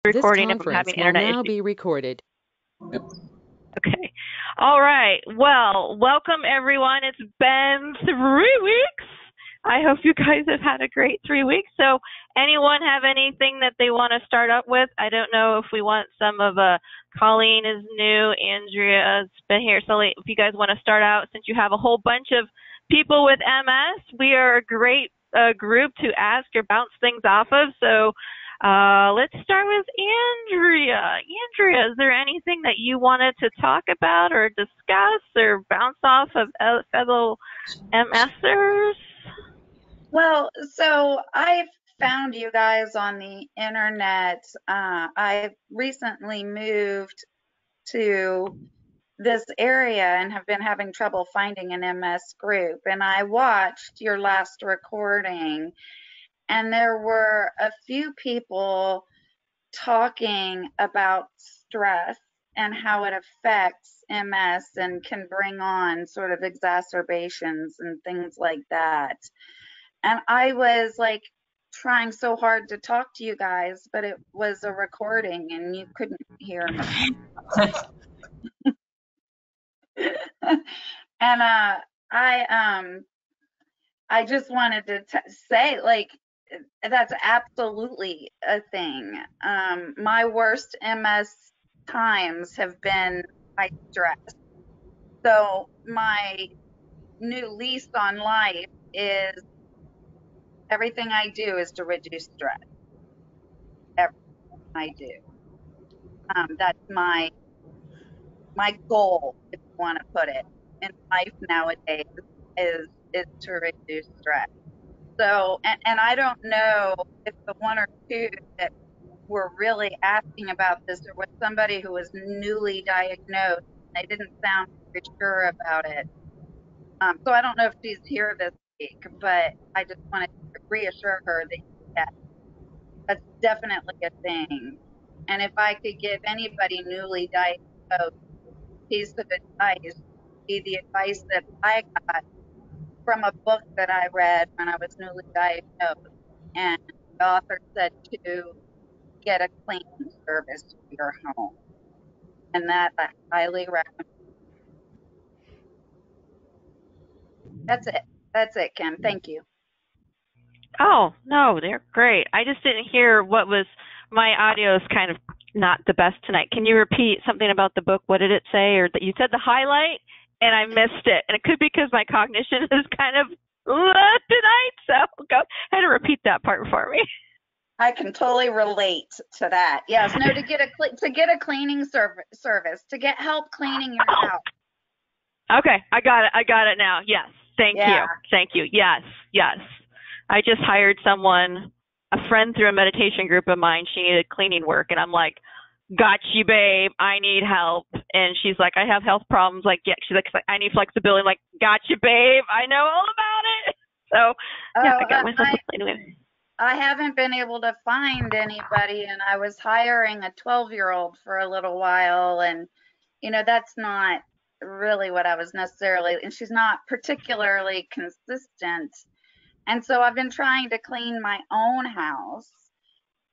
This Recording if I'm conference having will internet now issues. be recorded. Okay. All right. Well, welcome everyone. It's been 3 weeks. I hope you guys have had a great 3 weeks. So anyone have anything that they want to start up with? I don't know if we want some of Colleen is new, Andrea's been here. So if you guys want to start out, since you have a whole bunch of people with MS, we are a great group to ask or bounce things off of. So let's start with Andrea. Andrea, is there anything that you wanted to talk about or discuss or bounce off of fellow MSers? Well, so I've found you guys on the internet. I recently moved to this area and have been having trouble finding an MS group. And I watched your last recording, and there were a few people talking about stress and how it affects MS and can bring on sort of exacerbations and things like that. And I was like trying so hard to talk to you guys, but it was a recording and you couldn't hear me. And I just wanted to say, like, that's absolutely a thing. My worst MS times have been high stress. So my new lease on life is everything I do is to reduce stress. Everything I do. That's my goal, if you want to put it, in life nowadays is to reduce stress. So, and I don't know if the one or two that were really asking about this, there was somebody who was newly diagnosed. They didn't sound very sure about it. So I don't know if she's here this week, but I just wanted to reassure her that yeah, that's definitely a thing. And if I could give anybody newly diagnosed piece of advice, be the advice that I got from a book that I read when I was newly diagnosed. And the author said to get a cleaning service to your home. And that I highly recommend. That's it. That's it, Kim. Thank you. Oh, no, they're great. I just didn't hear what was, my audio is kind of not the best tonight. Can you repeat something about the book? What did it say? Or that you said the highlight and I missed it. And it could be because my cognition is kind of tonight. So go ahead and repeat that part for me. I can totally relate to that. Yes, no, to get a cleaning service, to get help cleaning your house. Okay, I got it now. Yes, thank you. Yes. I just hired someone, a friend through a meditation group of mine. She needed cleaning work, and I'm like, got you, babe. I need help. And she's like, I have health problems. Like, yeah. She's like, I need flexibility. I'm like, got you, babe. I know all about it. So yeah, I got myself a cleaning. I haven't been able to find anybody, and I was hiring a 12-year-old for a little while, and that's not really what I was necessarily, and she's not particularly consistent. And so I've been trying to clean my own house,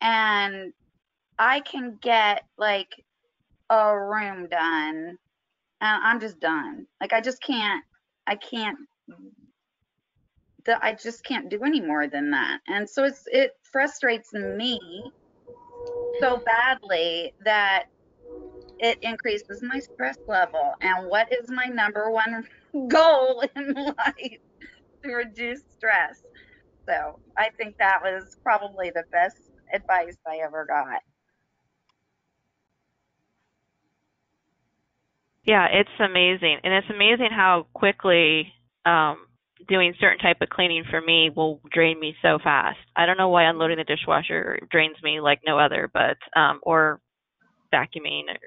and I can get like a room done, and I'm just done. Like I just can't do any more than that. And so it frustrates me so badly that it increases my stress level. And what is my number one goal in life? To reduce stress. So I think that was probably the best advice I ever got. Yeah, it's amazing. And it's amazing how quickly doing certain type of cleaning for me will drain me so fast. I don't know why unloading the dishwasher drains me like no other, but or vacuuming or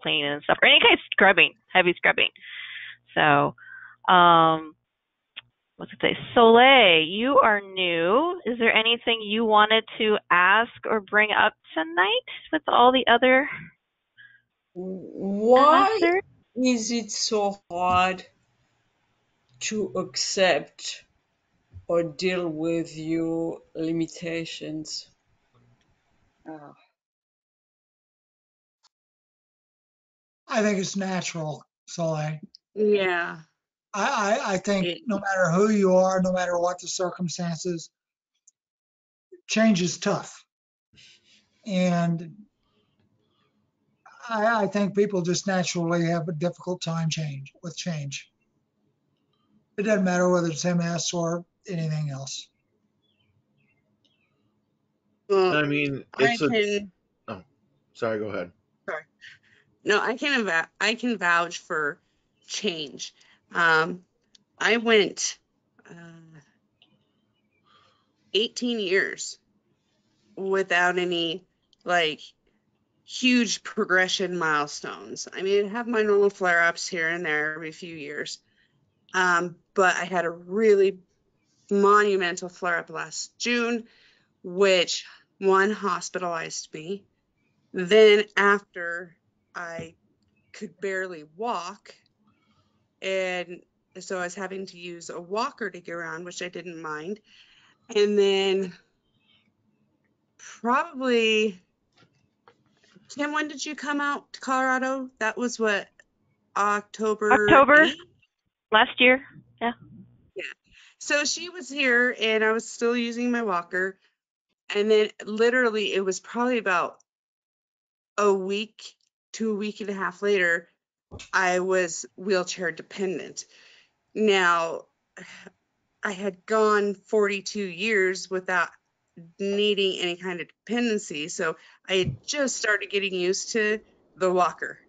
cleaning and stuff, or any kind of scrubbing, heavy scrubbing. So what's it say? Soleil, you are new. Is there anything you wanted to ask or bring up tonight with all the other Why MSers? is it so hard to accept or deal with your limitations? Oh. I think it's natural, Soleil. Yeah. I think It, no matter who you are, no matter what the circumstances, change is tough. And I think people just naturally have a difficult time with change. It doesn't matter whether it's MS or anything else. well, I mean, I it's a. can. Oh, sorry. Go ahead. Sorry. No, I can vouch for change. I went 18 years without any like huge progression milestones. I mean, I have my normal flare-ups here and there every few years. But I had a really monumental flare-up last June, which one hospitalized me. Then after I could barely walk, and so I was having to use a walker to get around, which I didn't mind. And then probably, Kim, when did you come out to Colorado? That was what, October October 8th? last year. Yeah. Yeah. So she was here and I was still using my walker. And then literally it was probably about a week to a week and a half later, I was wheelchair dependent. Now, I had gone 42 years without needing any kind of dependency. So I had just started getting used to the walker.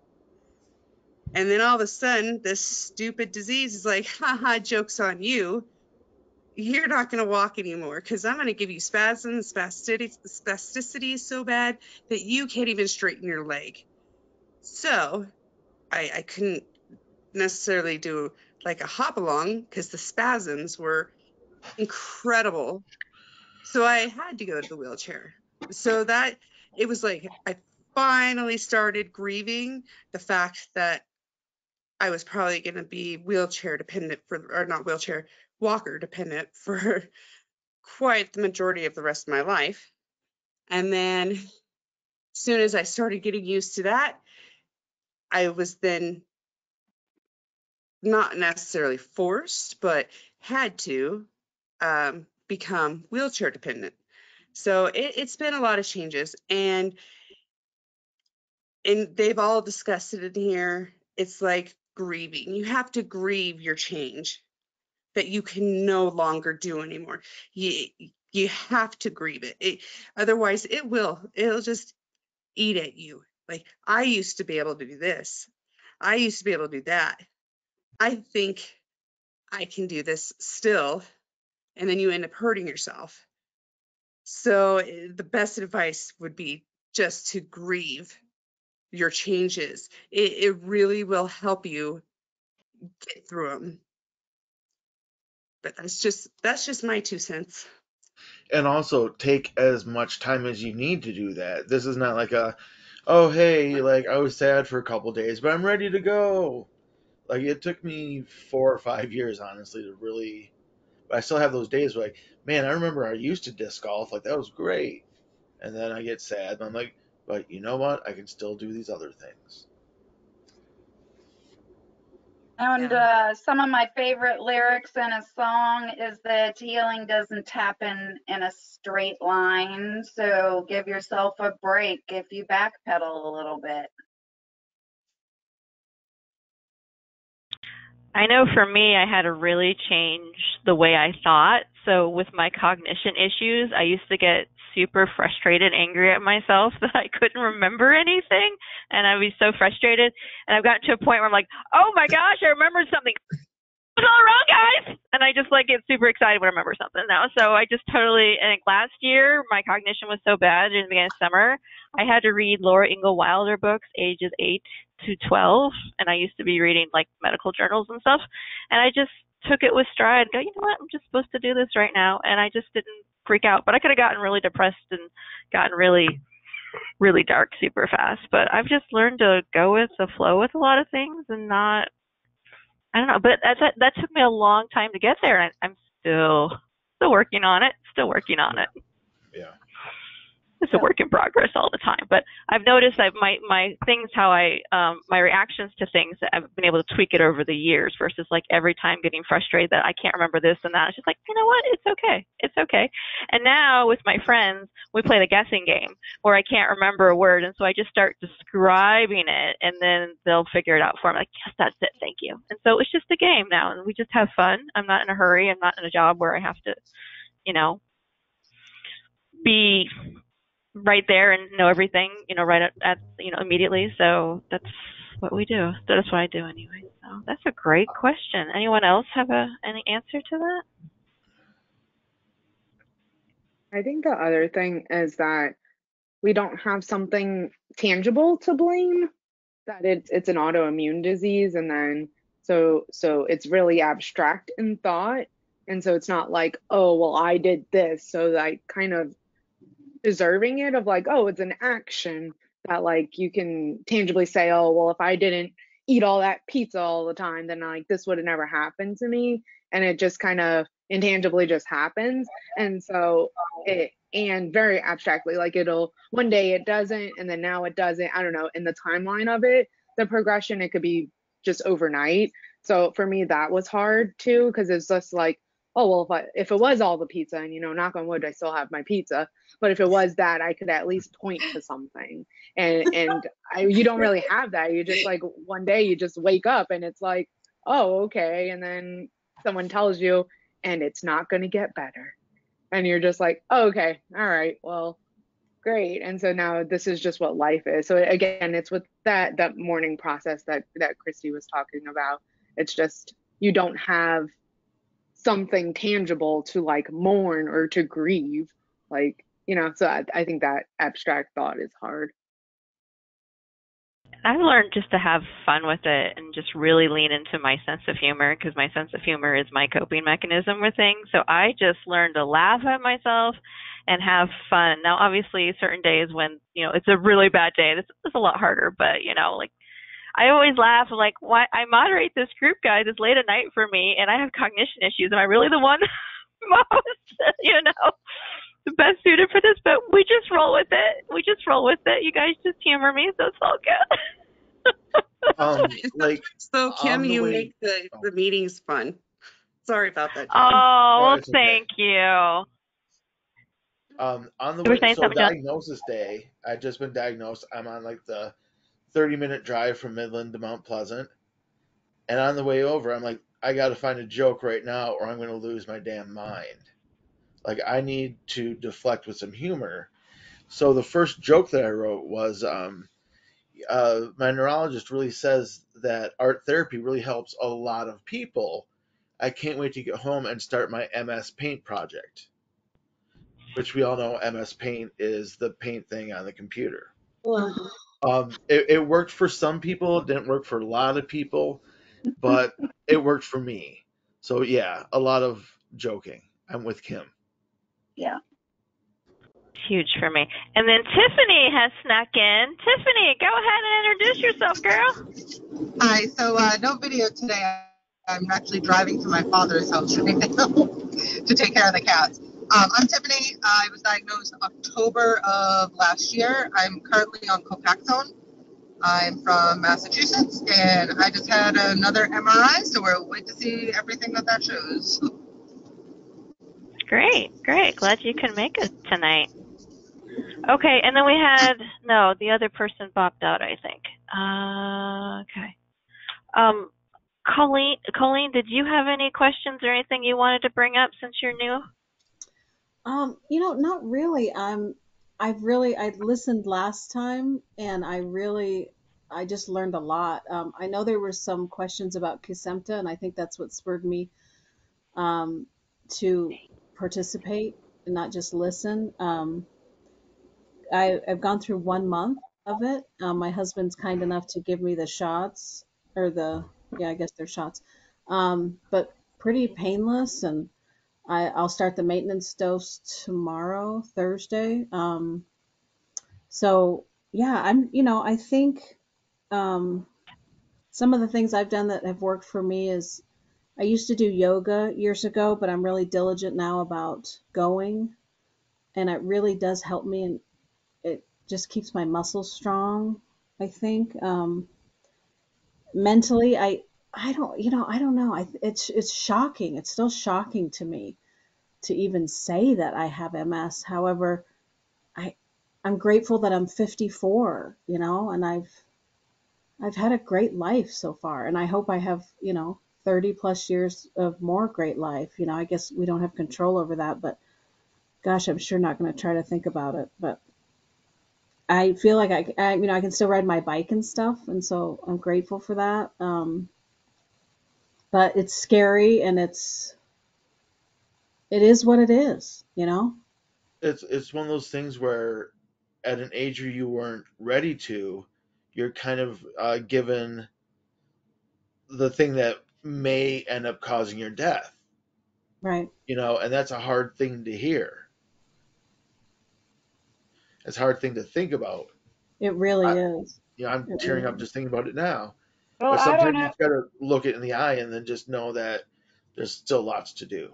And then all of a sudden, this stupid disease is like, haha, joke's on you. You're not going to walk anymore because I'm going to give you spasms, spasticity so bad that you can't even straighten your leg. So I couldn't necessarily do like a hop along because the spasms were incredible. So I had to go to the wheelchair. So that it was like I finally started grieving the fact that I was probably going to be wheelchair dependent or not wheelchair, walker dependent for quite the majority of the rest of my life. And then as soon as I started getting used to that, I was then not necessarily forced, but had to become wheelchair dependent. So it's been a lot of changes, and they've all discussed it in here. It's like grieving. You have to grieve your change that you can no longer do anymore. You have to grieve it. Otherwise it'll just eat at you. Like, I used to be able to do this. I used to be able to do that. I think I can do this still. And then you end up hurting yourself. So the best advice would be just to grieve your changes. It really will help you get through them. But that's just my 2 cents. And also take as much time as you need to do that. This is not like oh, hey, like I was sad for a couple days, but I'm ready to go. Like, it took me 4 or 5 years, honestly, to really. But I still have those days where, like, man, I remember I used to disc golf. Like, that was great. And then I get sad, and I'm like, but you know what? I can still do these other things. And some of my favorite lyrics in a song is that healing doesn't happen in a straight line. So give yourself a break if you backpedal a little bit. I know for me, I had to really change the way I thought. So with my cognition issues, I used to get super frustrated, angry at myself that I couldn't remember anything. And I'd be so frustrated. And I've gotten to a point where I'm like, oh my gosh, I remembered something. What's all wrong, guys? And I just like get super excited when I remember something now. So I just totally, and last year, my cognition was so bad in the beginning of summer, I had to read Laura Ingalls Wilder books ages 8 to 12. And I used to be reading like medical journals and stuff. And I just took it with stride, go, you know what, I'm just supposed to do this right now. And I just didn't freak out. But I could have gotten really depressed and gotten really, really dark super fast. But I've just learned to go with the flow with a lot of things and not, I don't know, but that took me a long time to get there, and I'm still working on it. Yeah. It's a work in progress all the time. But I've noticed that my things, how I my reactions to things, I've been able to tweak it over the years versus like every time getting frustrated that I can't remember this and that. It's just like, you know what? It's okay. It's okay. And now with my friends, we play the guessing game where I can't remember a word, and so I just start describing it, and then they'll figure it out for me. Like, yes, that's it. Thank you. And so it's just a game now, and we just have fun. I'm not in a hurry. I'm not in a job where I have to, you know, be right there and know everything, you know, right at you know, immediately. So that's what we do. That's what I do anyway. So that's a great question. Anyone else have any answer to that? I think the other thing is that we don't have something tangible to blame, that it's an autoimmune disease, and then so it's really abstract in thought, and so it's not like, oh well, I did this, so like kind of deserving it of like, oh, it's an action that like you can tangibly say, oh well, if I didn't eat all that pizza all the time, then like this would have never happened to me, and it just kind of intangibly just happens. And so it, and very abstractly, like it'll one day it doesn't, and then now it doesn't. I don't know, in the timeline of it, the progression, it could be just overnight. So for me that was hard too, because it's just like, oh well, if it was all the pizza, and you know, knock on wood, I still have my pizza, but if it was that, I could at least point to something. And you don't really have that. You just like one day you just wake up and it's like, oh okay, and then someone tells you, and it's not going to get better, and you're just like, oh, okay, all right, well, great. And so now this is just what life is. So again, it's with that mourning process that Christy was talking about. It's just, you don't have something tangible to like mourn or to grieve, like, you know. So I think that abstract thought is hard. I've learned just to have fun with it and just really lean into my sense of humor, because my sense of humor is my coping mechanism with things. So I just learned to laugh at myself and have fun. Now, obviously, certain days when, you know, it's a really bad day, this is a lot harder, but, you know, like, I always laugh. I'm like, why? I moderate this group, guys. It's late at night for me, and I have cognition issues. Am I really the one most, you know, the best suited for this? But we just roll with it. We just roll with it. You guys just humor me, so it's all good. Like, So Kim, you way- make the meetings fun. Sorry about that, Jen. Oh, it's okay. thank you. On the You were way, saying so something, John? diagnosis day, I've just been diagnosed. I'm on like the 30-minute drive from Midland to Mount Pleasant, and on the way over, I'm like, I got to find a joke right now, or I'm going to lose my damn mind. Like, I need to deflect with some humor. So the first joke that I wrote was, my neurologist really says that art therapy really helps a lot of people. I can't wait to get home and start my MS Paint project, which we all know MS Paint is the paint thing on the computer. It worked for some people, it didn't work for a lot of people, but it worked for me. So yeah, a lot of joking. I'm with Kim. Yeah. Huge for me. And then Tiffany has snuck in. Tiffany, go ahead and introduce yourself, girl. Hi, so no video today. I'm actually driving to my father's house right now to take care of the cats. I'm Tiffany. I was diagnosed October of last year. I'm currently on Copaxone. I'm from Massachusetts, and I just had another MRI, so we'll wait to see everything that shows. Great. Glad you can make it tonight. Okay, and then we had, no, the other person bopped out, I think. Okay. Colleen, did you have any questions or anything you wanted to bring up since you're new? You know, not really. I listened last time, and I just learned a lot. I know there were some questions about Kesimpta, and I think that's what spurred me to participate and not just listen. I've gone through 1 month of it. My husband's kind enough to give me the shots, or I guess they're shots, but pretty painless, and I'll start the maintenance dose tomorrow, Thursday. So yeah, I think some of the things I've done that have worked for me is I used to do yoga years ago, but I'm really diligent now about going, and it really does help me, and it just keeps my muscles strong, I think. Mentally, I don't, I don't know. It's shocking. It's still shocking to me to even say that I have MS. However, I I'm grateful that I'm 54, and I've had a great life so far, and I hope I have, 30 plus years of more great life. I guess we don't have control over that, but gosh, I'm sure not going to try to think about it. But I feel like I can still ride my bike and stuff, and so I'm grateful for that. But it's scary, and it is what it is. It's one of those things where at an age where you weren't ready to, you're kind of given the thing that may end up causing your death. Right. And that's a hard thing to hear. It's a hard thing to think about. It really I, is. I'm It tearing really up is. just thinking about it now. Well, But I don't sometimes you know. just gotta look it in the eye and then just know that there's still lots to do.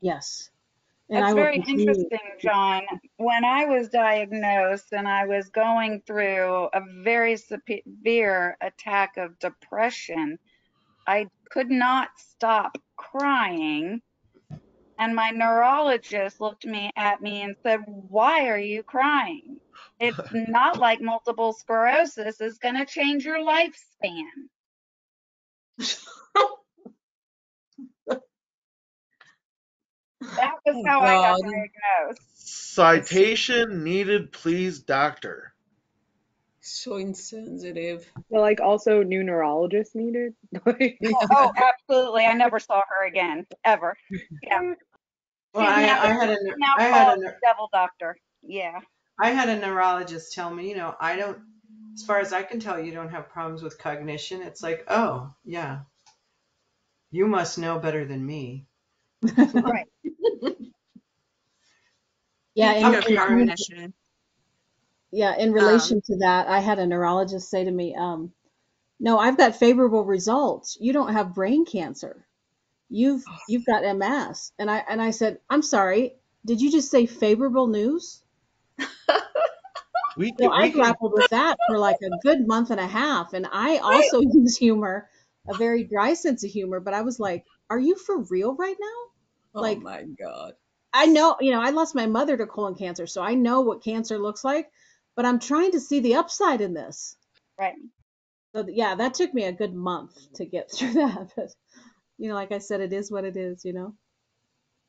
Yes. And That's I will very continue. interesting, John. When I was diagnosed and I was going through a very severe attack of depression, I could not stop crying. And my neurologist looked at me and said, "Why are you crying? It's not like multiple sclerosis is going to change your lifespan." That was Oh how I got God, diagnosed. that's Citation needed, please, doctor. so insensitive. Well, like also new neurologist needed. Like, Oh, absolutely. I never saw her again, ever. Yeah. Well, She's now, she's now called the devil doctor. Yeah. I had a neurologist tell me, I don't, as far as I can tell, you don't have problems with cognition. It's like, oh, yeah, you must know better than me. Right. Yeah, Speaking I'm of sorry. cognition, in relation to that, I had a neurologist say to me, "No, I've got favorable results. You don't have brain cancer. You've got MS." And I said, "I'm sorry. Did you just say favorable news?" We So can, I we can grappled with that for like a good month and a half, and I also use humor, a very dry sense of humor. But I was like, "Are you for real right now?" Oh Like, my God. I know, I lost my mother to colon cancer, so I know what cancer looks like, but I'm trying to see the upside in this. Right. So yeah, that took me a good month to get through that. But like I said, it is what it is.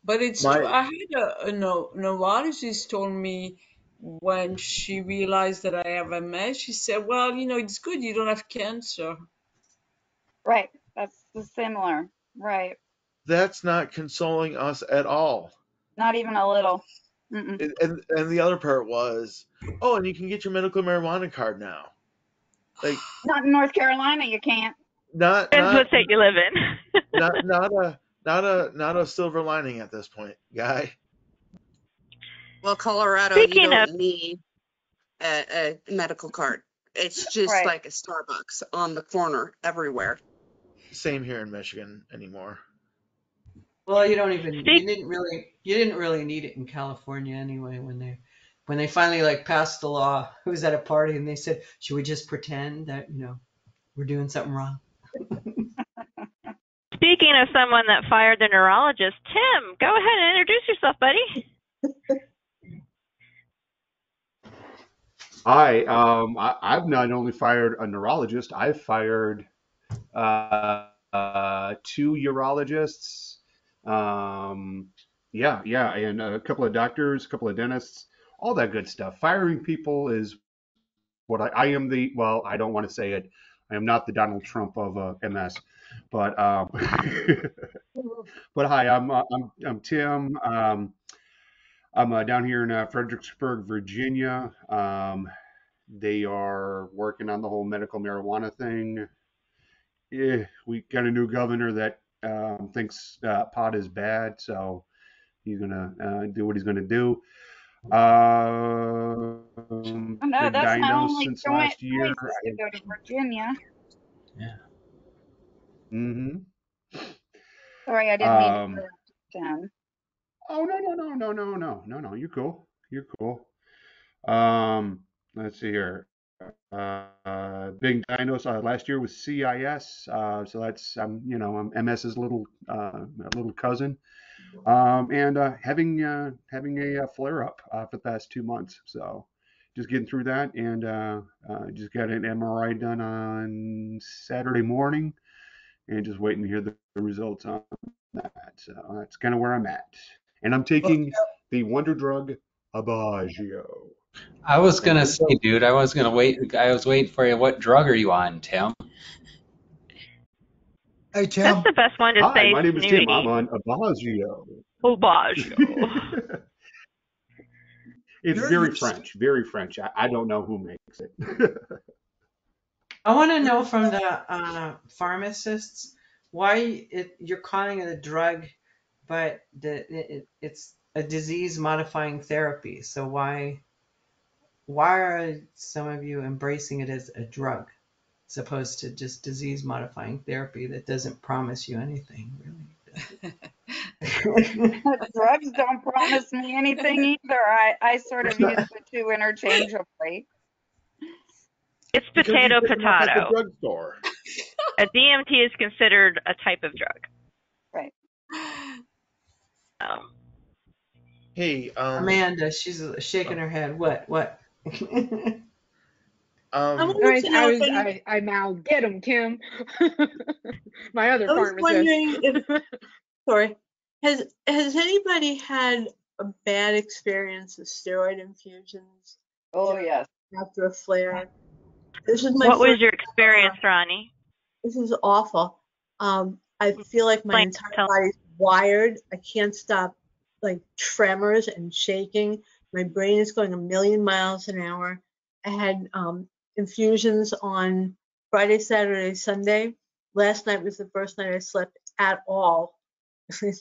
But it's true. my I had a neurologist told me when she realized that I have MS, she said, "Well, it's good you don't have cancer." Right. That's similar. Right. That's not consoling us at all. Not even a little. Mm-mm. And the other part was, oh, and you can get your medical marijuana card now. Like Not in North Carolina, you can't. not Depends not what state you live in. not a silver lining at this point, guy. well, Colorado, you Speaking of, don't need a medical card. It's just Right. like a Starbucks on the corner everywhere. Same here in Michigan anymore. Well, you speak, didn't really need it in California anyway when they finally like passed the law. I was at a party and they said, should we just pretend that, we're doing something wrong? speaking of someone that fired the neurologist, Tim, go ahead and introduce yourself, buddy. I've not only fired a neurologist, I've fired two urologists. Yeah, and a couple of doctors, a couple of dentists, all that good stuff. Firing people is what I am the, well, I don't want to say it. I am not the Donald Trump of MS, but but hi, I'm Tim. I'm down here in Fredericksburg, Virginia. They are working on the whole medical marijuana thing. We got a new governor that thinks pot is bad, so he's gonna do what he's gonna do. Oh, no, Been that's my diagnosed only since last year. choice is to go to Virginia. Yeah. Mm-hmm. Sorry, I didn't mean to Um, interrupt, Tim. oh no. You're cool. You're cool. Um, let's see here. Being diagnosed last year with CIS, so that's I'm MS's little cousin, and having a flare up for the past 2 months. So just getting through that, and just got an MRI done on Saturday morning, and just waiting to hear the results on that. So that's kind of where I'm at, and I'm taking the wonder drug Abagio. I was Thank gonna you. say, dude, I was gonna wait. I was waiting for you. What drug are you on, Tim? Hey, That's Tim. the best one to Hi, say my name is Tim. I'm snooty. on Abagio. Baggio. It's You're, very you're, French, very French. I don't know who makes it. I want to know from the pharmacists why you're calling it a drug, but it's a disease-modifying therapy. So why are some of you embracing it as a drug, as opposed to just disease-modifying therapy that doesn't promise you anything, really? Drugs don't promise me anything either. I sort of use the two interchangeably. It's Because you potato pick them up at the potato. drugstore. A DMT is considered a type of drug. Right. Hey, Amanda, she's shaking her head. What? I um, wanted Right, to know if I now get him, Kim. My other I was pharmacist. wondering if, sorry, has anybody had a bad experience with steroid infusions Oh, yes. after a flare? This is my What was first. your experience, Ronnie? This is awful. I feel like my entire body's wired. I can't stop, like tremors and shaking. My brain is going a million miles an hour. I had infusions on Friday, Saturday, Sunday. Last night was the first night I slept at all,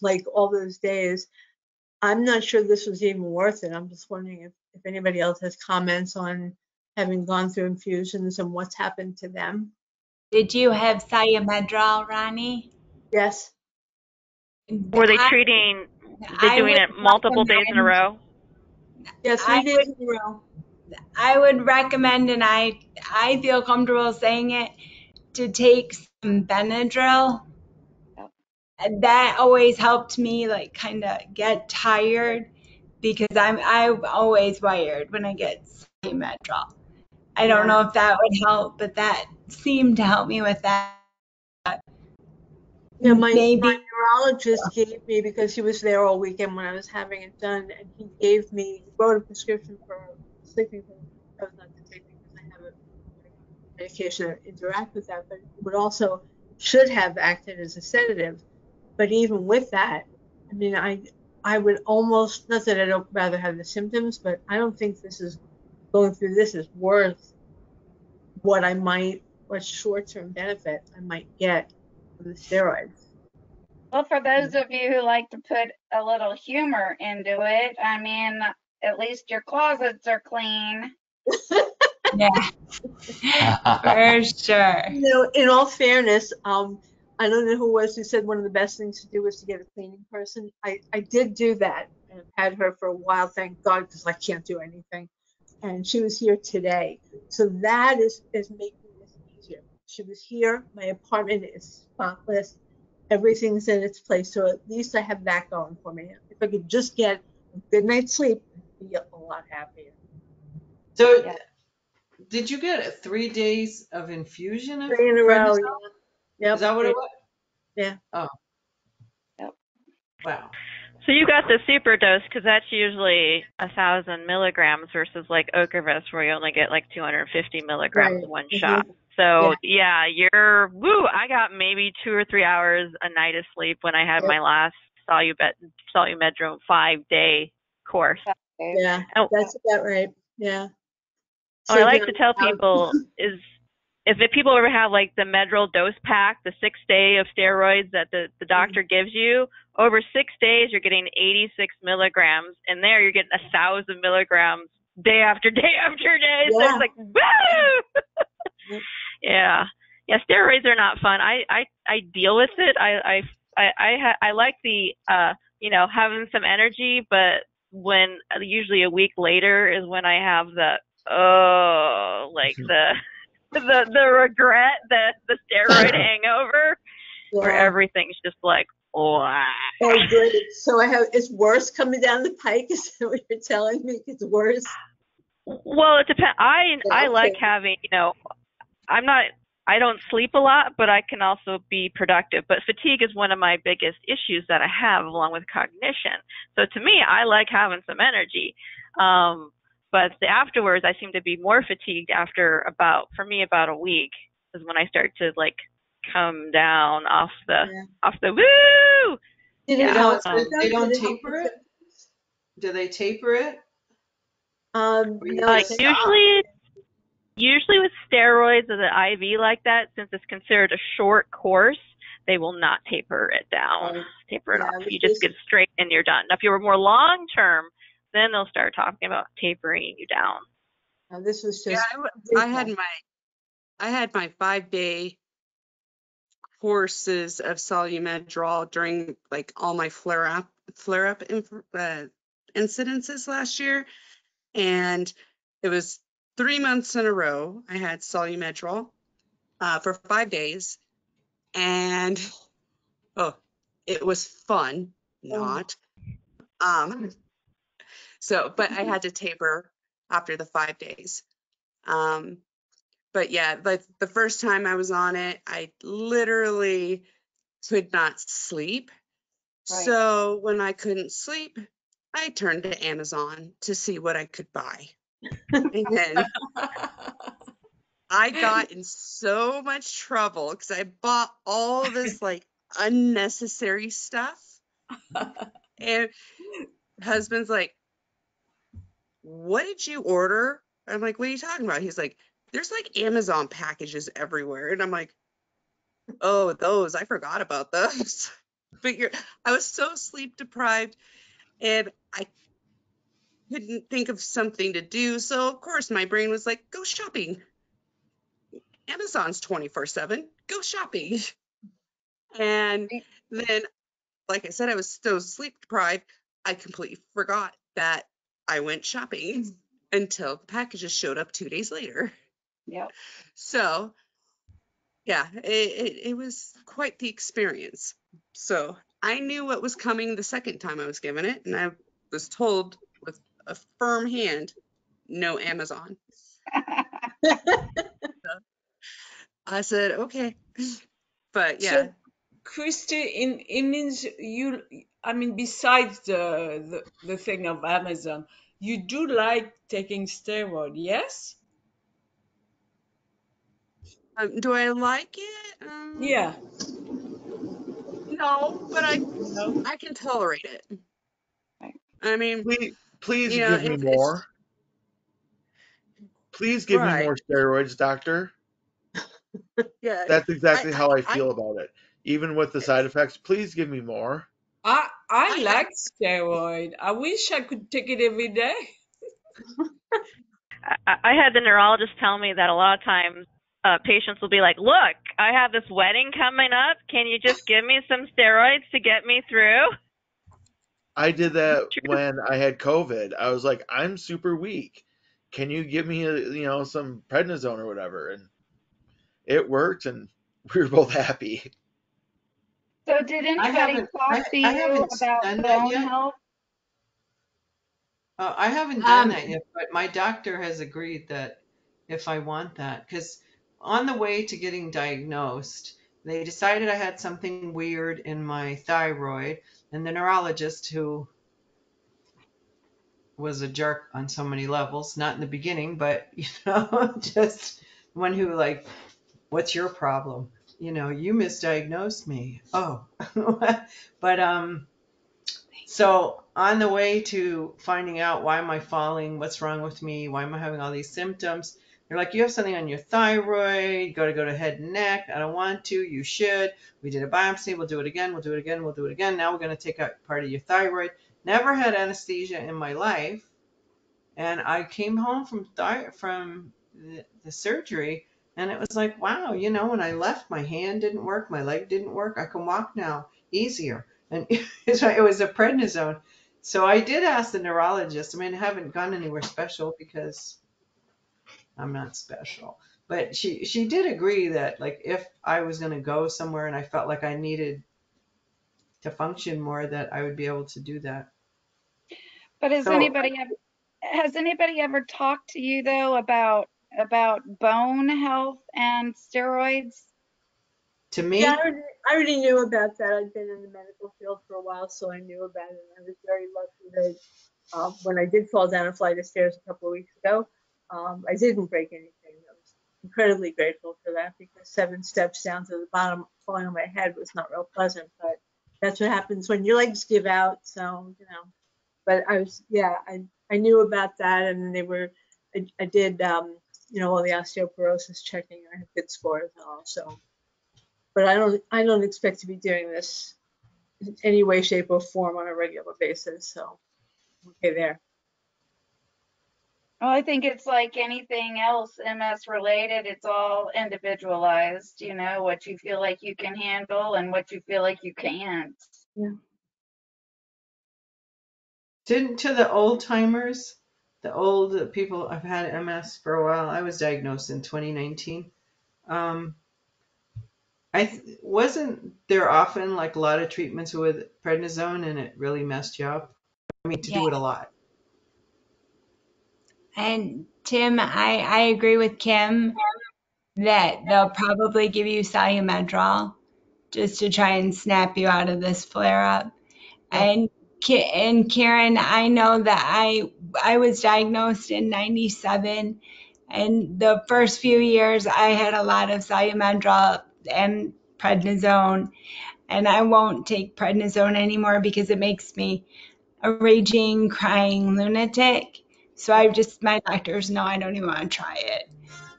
like all those days. I'm not sure this was even worth it. I'm just wondering if anybody else has comments on having gone through infusions and what's happened to them. Did you have Sol-u-Medrol, Ronnie? Yes. Were they I, treating, they I doing would it multiple days in a recommend, row? Yeah, I 3 days would, in a row. I would recommend, and I feel comfortable saying it, to take some Benadryl. Yep. And that always helped me, like, kind of get tired because I'm always wired when I get Sol-u-Medrol. I don't know if that would help, but that seemed to help me with that. Yeah, my Maybe. neurologist gave me, because he was there all weekend when I was having it done, and he wrote a prescription for sleeping pills. I was not to take because I have a medication that interact with that, but it would also should have acted as a sedative. But even with that, I mean, I would almost, not that I don't rather have the symptoms, but I don't think going through this is worth what short-term benefit I might get from the steroids. Well, for those of you who like to put a little humor into it, I mean, at least your closets are clean. Yeah, for sure. In all fairness, I don't know who it was who said one of the best things to do was to get a cleaning person. I did do that and had her for a while, thank God, because I can't do anything. And she was here today. So that is making this easier. She was here. My apartment is spotless. Everything's in its place. So at least I have that going for me. If I could just get a good night's sleep, I'd be a lot happier. So, Yeah. did you get 3 days of infusion of 3 in a row. prednisone? Yep. Is that what it was? Yeah. Oh, Yep. wow. So you got the super dose, because that's usually 1,000 milligrams versus like Ocrevus, where you only get like 250 milligrams one shot. So yeah, I got maybe 2 or 3 hours a night of sleep when I had my last Sol-u-Medrol 5-day course. Yeah, that's about right. Yeah. What I like to tell people is, if people ever have like the Medrol dose pack, the 6-day of steroids that the doctor gives you, over 6 days you're getting 86 milligrams, and there you're getting 1,000 milligrams day after day after day. So it's like, woo! Yeah. Steroids are not fun. I deal with it. I like the having some energy, but when usually a week later is when I have the oh, like the regret, the steroid hangover, where Yeah. everything's just like, wow. Oh, good. So it's worse coming down the pike. Is that what you're telling me? It's worse. Well, it depends. I like Okay. having, I don't sleep a lot, but I can also be productive. But fatigue is one of my biggest issues that I have, along with cognition. So to me, I like having some energy. But afterwards, I seem to be more fatigued after about a week is when I start to like come down off the woo. Did They it Yeah. help? don't, they don't Did it help taper with it? Do they taper it? the- Or you no, just they stop? Usually with steroids or the IV like that, since it's considered a short course, they will not taper it down, taper it yeah, off. You just get straight and you're done. Now, if you were more long term, then they'll start talking about tapering you down. this was Yeah, just I had my 5-day courses of Sol-u-Medrol during like all my flare-up incidences last year, and it was 3 months in a row. I had Sol-u-Medrol for 5 days, and it was fun, not. But I had to taper after the 5 days. But yeah, like the first time I was on it, I literally could not sleep. Right. So when I couldn't sleep, I turned to Amazon to see what I could buy. And then I got in so much trouble because I bought all this like unnecessary stuff. And husband's like, what did you order? I'm like, what are you talking about? He's like, there's like Amazon packages everywhere. And I'm like, oh, those, I forgot about those. But I was so sleep deprived and I couldn't think of something to do. So of course my brain was like, go shopping. Amazon's 24/7. Go shopping. And then, like I said, I was so sleep deprived, I completely forgot that I went shopping until the packages showed up 2 days later. Yep. So yeah, it was quite the experience. So I knew what was coming the second time I was given it, and I was told with a firm hand, no Amazon. I said, okay. But yeah. So, Christy, it means besides the thing of Amazon, you do like taking steroid, yes? Do I like it? Yeah. No, but No. I can tolerate it. I mean, Please you know, give me it's more. Please give me right. more steroids, doctor. Yeah. That's exactly how I feel about it. Even with the side effects, please give me more. I like steroid. I wish I could take it every day. I had the neurologist tell me that a lot of times patients will be like, look, I have this wedding coming up. Can you just give me some steroids to get me through? I did that when I had COVID. I was like, I'm super weak. Can you give me some prednisone or whatever? And it worked, and we were both happy. So did anybody talk to I you haven't about done that bone yet. health? I haven't done that yet, but my doctor has agreed that if I want that, because on the way to getting diagnosed, they decided I had something weird in my thyroid, and the neurologist, who was a jerk on so many levels, not in the beginning, but just one who like, what's your problem? You misdiagnosed me. Oh, but so on the way to finding out why am I falling, what's wrong with me, why am I having all these symptoms, they're like, you have something on your thyroid, you got to go to head and neck. I don't want to, you should. We did a biopsy, we'll do it again, we'll do it again, we'll do it again. Now we're going to take out part of your thyroid. Never had anesthesia in my life. And I came home from the surgery, and it was like, wow, when I left, my hand didn't work, my leg didn't work. I can walk now easier. And it was a prednisone. So I did ask the neurologist. I haven't gone anywhere special because I'm not special. But she did agree that like if I was going to go somewhere and I felt like I needed to function more, that I would be able to do that. But has So anybody ever talked to you though about bone health and steroids? to Yeah, me, I already knew about that. I've been in the medical field for a while, so I knew about it. I was very lucky that when I did fall down a flight of stairs a couple of weeks ago, I didn't break anything. I was incredibly grateful for that because 7 steps down to the bottom, falling on my head was not real pleasant. But that's what happens when your legs give out. So, but I knew about that, and I did, all the osteoporosis checking. I have good scores and all. So, but I don't expect to be doing this in any way, shape, or form on a regular basis. So, okay, there. Well, I think it's like anything else MS related. It's all individualized, what you feel like you can handle and what you feel like you can't. Yeah. to the old timers, the old people, I've had MS for a while. I was diagnosed in 2019. Wasn't there often like a lot of treatments with prednisone and it really messed you up? I mean, to Yeah. do it a lot. And Tim, I agree with Kim that they'll probably give you Sol-u-Medrol just to try and snap you out of this flare up. And Karen, I know that I was diagnosed in 97, and the first few years I had a lot of Sol-u-Medrol and prednisone, and I won't take prednisone anymore because it makes me a raging, crying lunatic. So my doctors know I don't even want to try it.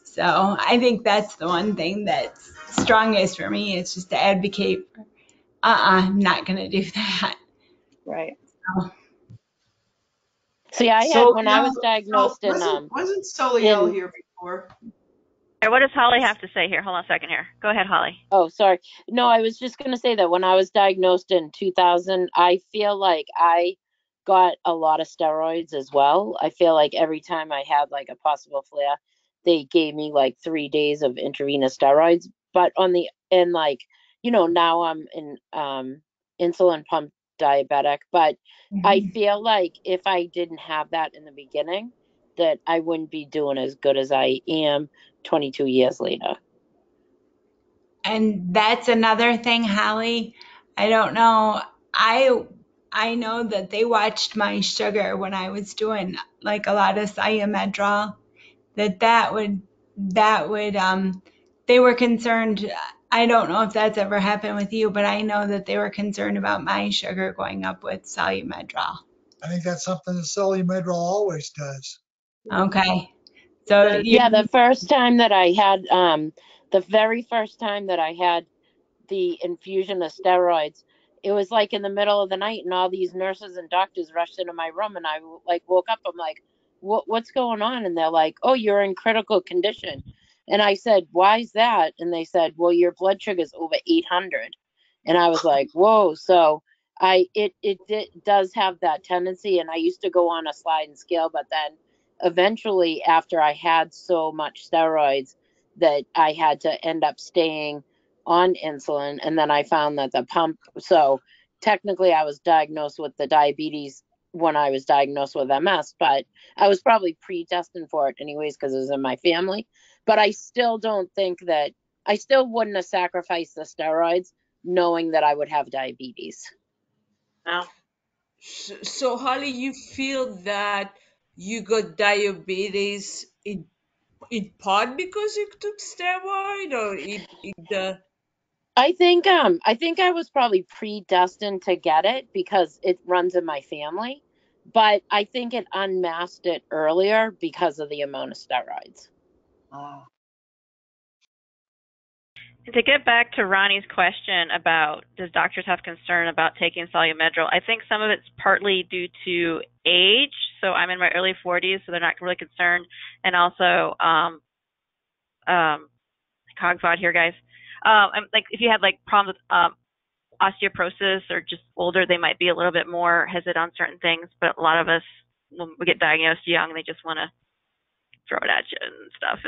So I think that's the one thing that's strongest for me is just to advocate for, I'm not going to do that. Right. So, See, I had when I was diagnosed wasn't Soliel here before? What does Holly have to say here? Hold on a second here. Go ahead, Holly. Oh, sorry. No, I was just going to say that when I was diagnosed in 2000, I feel like I got a lot of steroids as well. I feel like every time I had like a possible flare, they gave me like 3 days of intravenous steroids. But now I'm in insulin pump diabetic. But I feel like if I didn't have that in the beginning, that I wouldn't be doing as good as I am 22 years later. and that's another thing, Holly. I don't know. I know that they watched my sugar when I was doing like a lot of Sol-u-Medrol. That would they were concerned. I don't know if that's ever happened with you, but I know that they were concerned about my sugar going up with Sol-u-Medrol. I think that's something that Sol-u-Medrol always does. Okay. So yeah, the first time that I had the very first time that I had the infusion of steroids, it was like in the middle of the night and all these nurses and doctors rushed into my room and I like woke up. I'm like, what's going on? And they're like, oh, you're in critical condition. And I said, why is that? And they said, well, your blood sugar is over 800. And I was like, whoa. So it does have that tendency. And I used to go on a sliding scale, but then eventually after I had so much steroids that I had to end up staying on insulin, and then I found that the pump, so technically I was diagnosed with the diabetes when I was diagnosed with MS, but I was probably predestined for it anyways because it was in my family. But I still don't think that I still wouldn't have sacrificed the steroids knowing that I would have diabetes. Wow. So Holly, you feel that you got diabetes in part because you took steroid, or I think I was probably predestined to get it because it runs in my family, but I think it unmasked it earlier because of the amount of steroids. To get back to Ronnie's question about does doctors have concern about taking Sol-u-Medrol, I think some of it's partly due to age. So I'm in my early 40s, so they're not really concerned. And also, cogfod here, guys. Like if you had like problems with osteoporosis or just older, they might be a little bit more hesitant on certain things. But a lot of us, when we get diagnosed young, they just want to throw it at you and stuff.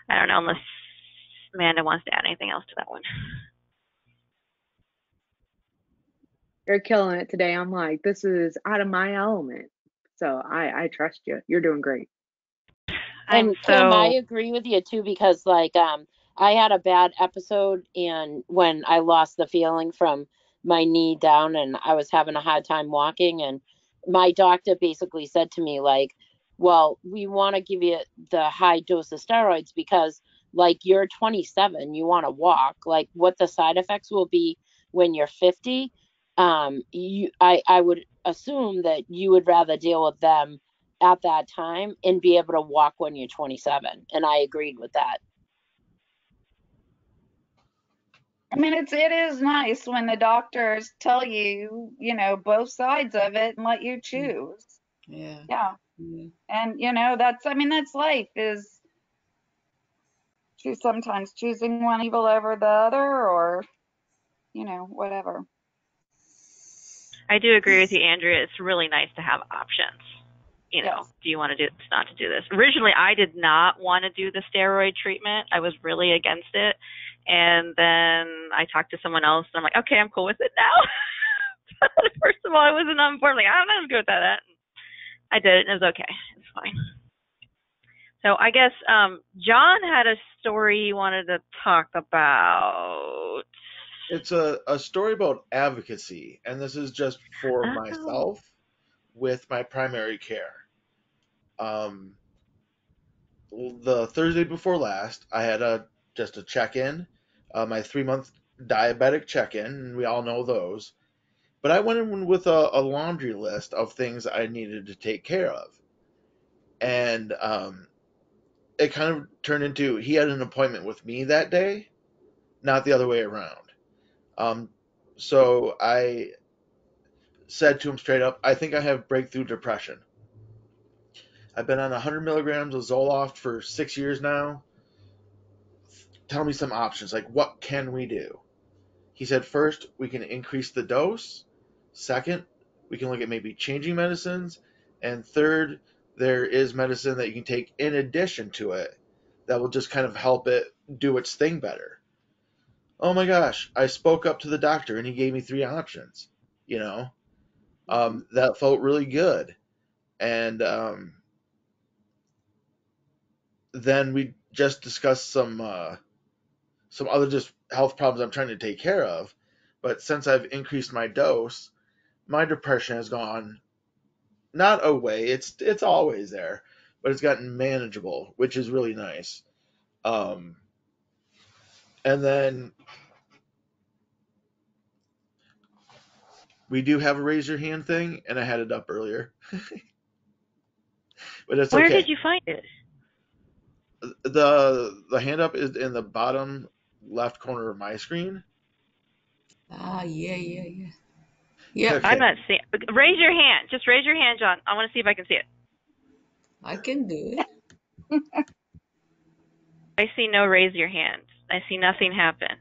I don't know, unless Amanda wants to add anything else to that one. You're killing it today. I'm like, this is out of my element. So I trust you. You're doing great. And Kim, I agree with you too, because like I had a bad episode, and when I lost the feeling from my knee down and I was having a hard time walking, and my doctor basically said to me like, well, we want to give you the high dose of steroids because like you're 27, you want to walk, like what the side effects will be when you're 50. I would assume that you would rather deal with them at that time and be able to walk when you're 27. And I agreed with that. I mean, it is nice when the doctors tell you, you know, both sides of it and let you choose. Yeah. Yeah. And, you know, that's life, is sometimes choosing one evil over the other, or, you know, whatever. I do agree with you, Andrea. It's really nice to have options. You know, Yes. do you want to do this, not to do this? Originally, I did not want to do the steroid treatment. I was really against it. And then I talked to someone else, and I'm like, okay, I'm cool with it now. First of all, I wasn't on board. Like, I'm not good with that. I did it, and it was okay. It's fine. So I guess John had a story he wanted to talk about. It's a story about advocacy, and this is just for myself with my primary care. The Thursday before last, I had just a check-in, my 3-month diabetic check-in, and we all know those. But I went in with a laundry list of things I needed to take care of. And it kind of turned into, he had an appointment with me that day, not the other way around. So I said to him straight up, I think I have breakthrough depression. I've been on 100 milligrams of Zoloft for 6 years now. Tell me some options. Like, what can we do? He said, first, we can increase the dose. Second, we can look at maybe changing medicines. And third, there is medicine that you can take in addition to it that will just kind of help it do its thing better. Oh my gosh, I spoke up to the doctor and he gave me 3 options, you know. That felt really good. And then we just discussed some other just health problems I'm trying to take care of. But since I've increased my dose, my depression has gone not away. It's always there, but it's gotten manageable, which is really nice. And then we do have a raise your hand thing, and I had it up earlier. But it's okay. Where did you find it? The hand up is in the bottom left corner of my screen. Yeah. Okay. I'm not seeing. Raise your hand. Just raise your hand, John. I want to see if I can see it. I can do it. I see no raise your hand. I see nothing happen.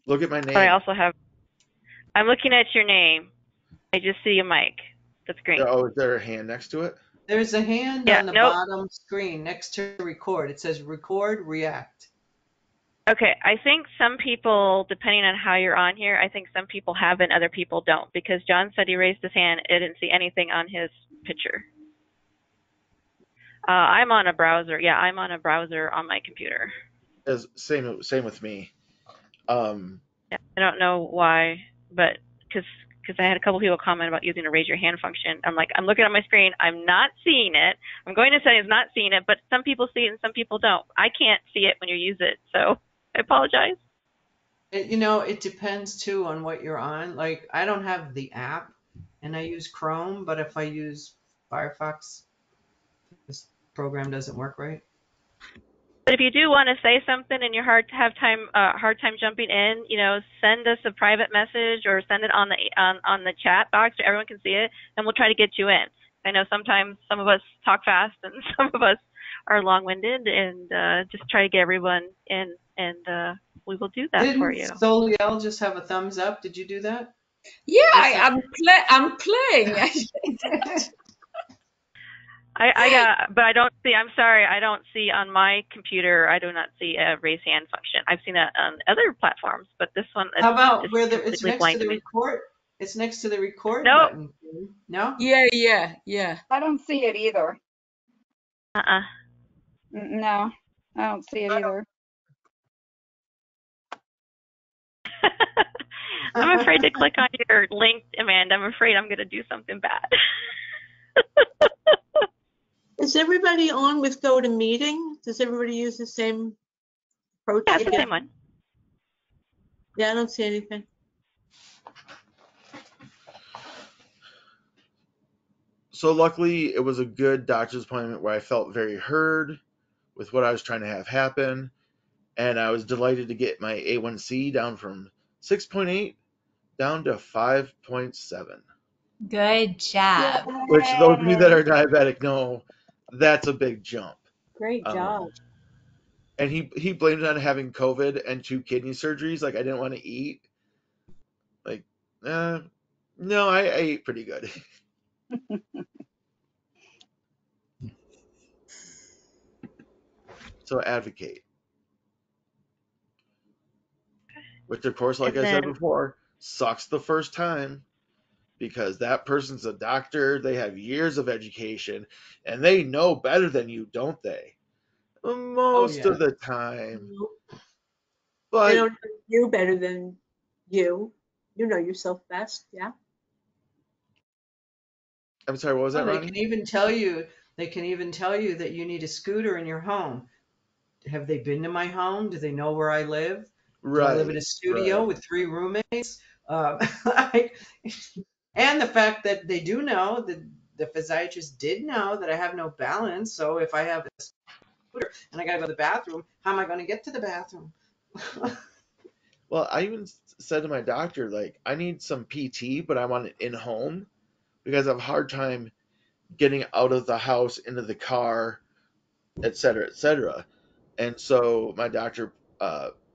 Look at my name. But I also have. I'm looking at your name. I just see a mic. That's green. Oh, is there a hand next to it? There's a hand on the bottom screen next to record. It says record, react. Okay, I think some people, depending on how you're on here, I think some people have and other people don't, because John said he raised his hand. I didn't see anything on his picture. I'm on a browser. Yeah, I'm on a browser on my computer. Same with me. Yeah, I don't know why, but because I had a couple people comment about using a raise your hand function. I'm like, I'm looking at my screen. I'm not seeing it. I'm going to say I'm not seeing it, but some people see it and some people don't. I can't see it when you use it, so I apologize. It depends too on what you're on. Like, I don't have the app and I use Chrome, but if I use Firefox, this program doesn't work right. But if you do want to say something and you're hard time jumping in, send us a private message or send it on the chat box so everyone can see it, and we'll try to get you in. I know sometimes some of us talk fast and some of us are long-winded, and just try to get everyone in, and we will do that for you. Soliel just have a thumbs up. Did you do that? Yeah, I'm playing. I got, but I don't see. I'm sorry, I don't see on my computer. I do not see a raise hand function. I've seen that on other platforms, but this one is How about just where it's completely next to blind to the me. record? It's next to the record Nope. button. No? Yeah. I don't see it either. Uh-uh. No, I don't see it either. I'm afraid to click on your link, Amanda. I'm afraid I'm going to do something bad. Is everybody on with GoToMeeting? Does everybody use the same approach? Yeah, it's the same one. Yeah, I don't see anything. So luckily, it was a good doctor's appointment where I felt very heard with what I was trying to have happen, and I was delighted to get my A1C down from 6.8 down to 5.7. Good job. Which those of you that are diabetic know that's a big jump. Great job. And he blamed it on having COVID and 2 kidney surgeries. Like I didn't want to eat. Like, no, I ate pretty good. So advocate. Which of course, like I said before, sucks the first time. Because that person's a doctor, they have years of education, and they know better than you, don't they? Most of the time. But they don't know you better than you. You know yourself best, yeah. I'm sorry, what was that, They Ronnie? can even tell you that you need a scooter in your home. Have they been to my home? Do they know where I live? Do I live in a studio with 3 roommates? And the fact that they do know, that the physiatrist did know that I have no balance. So if I have a scooter and I got to go to the bathroom, how am I going to get to the bathroom? Well, I even said to my doctor, like, I need some PT, but I want it in home because I have a hard time getting out of the house, into the car, et cetera, et cetera. And so my doctor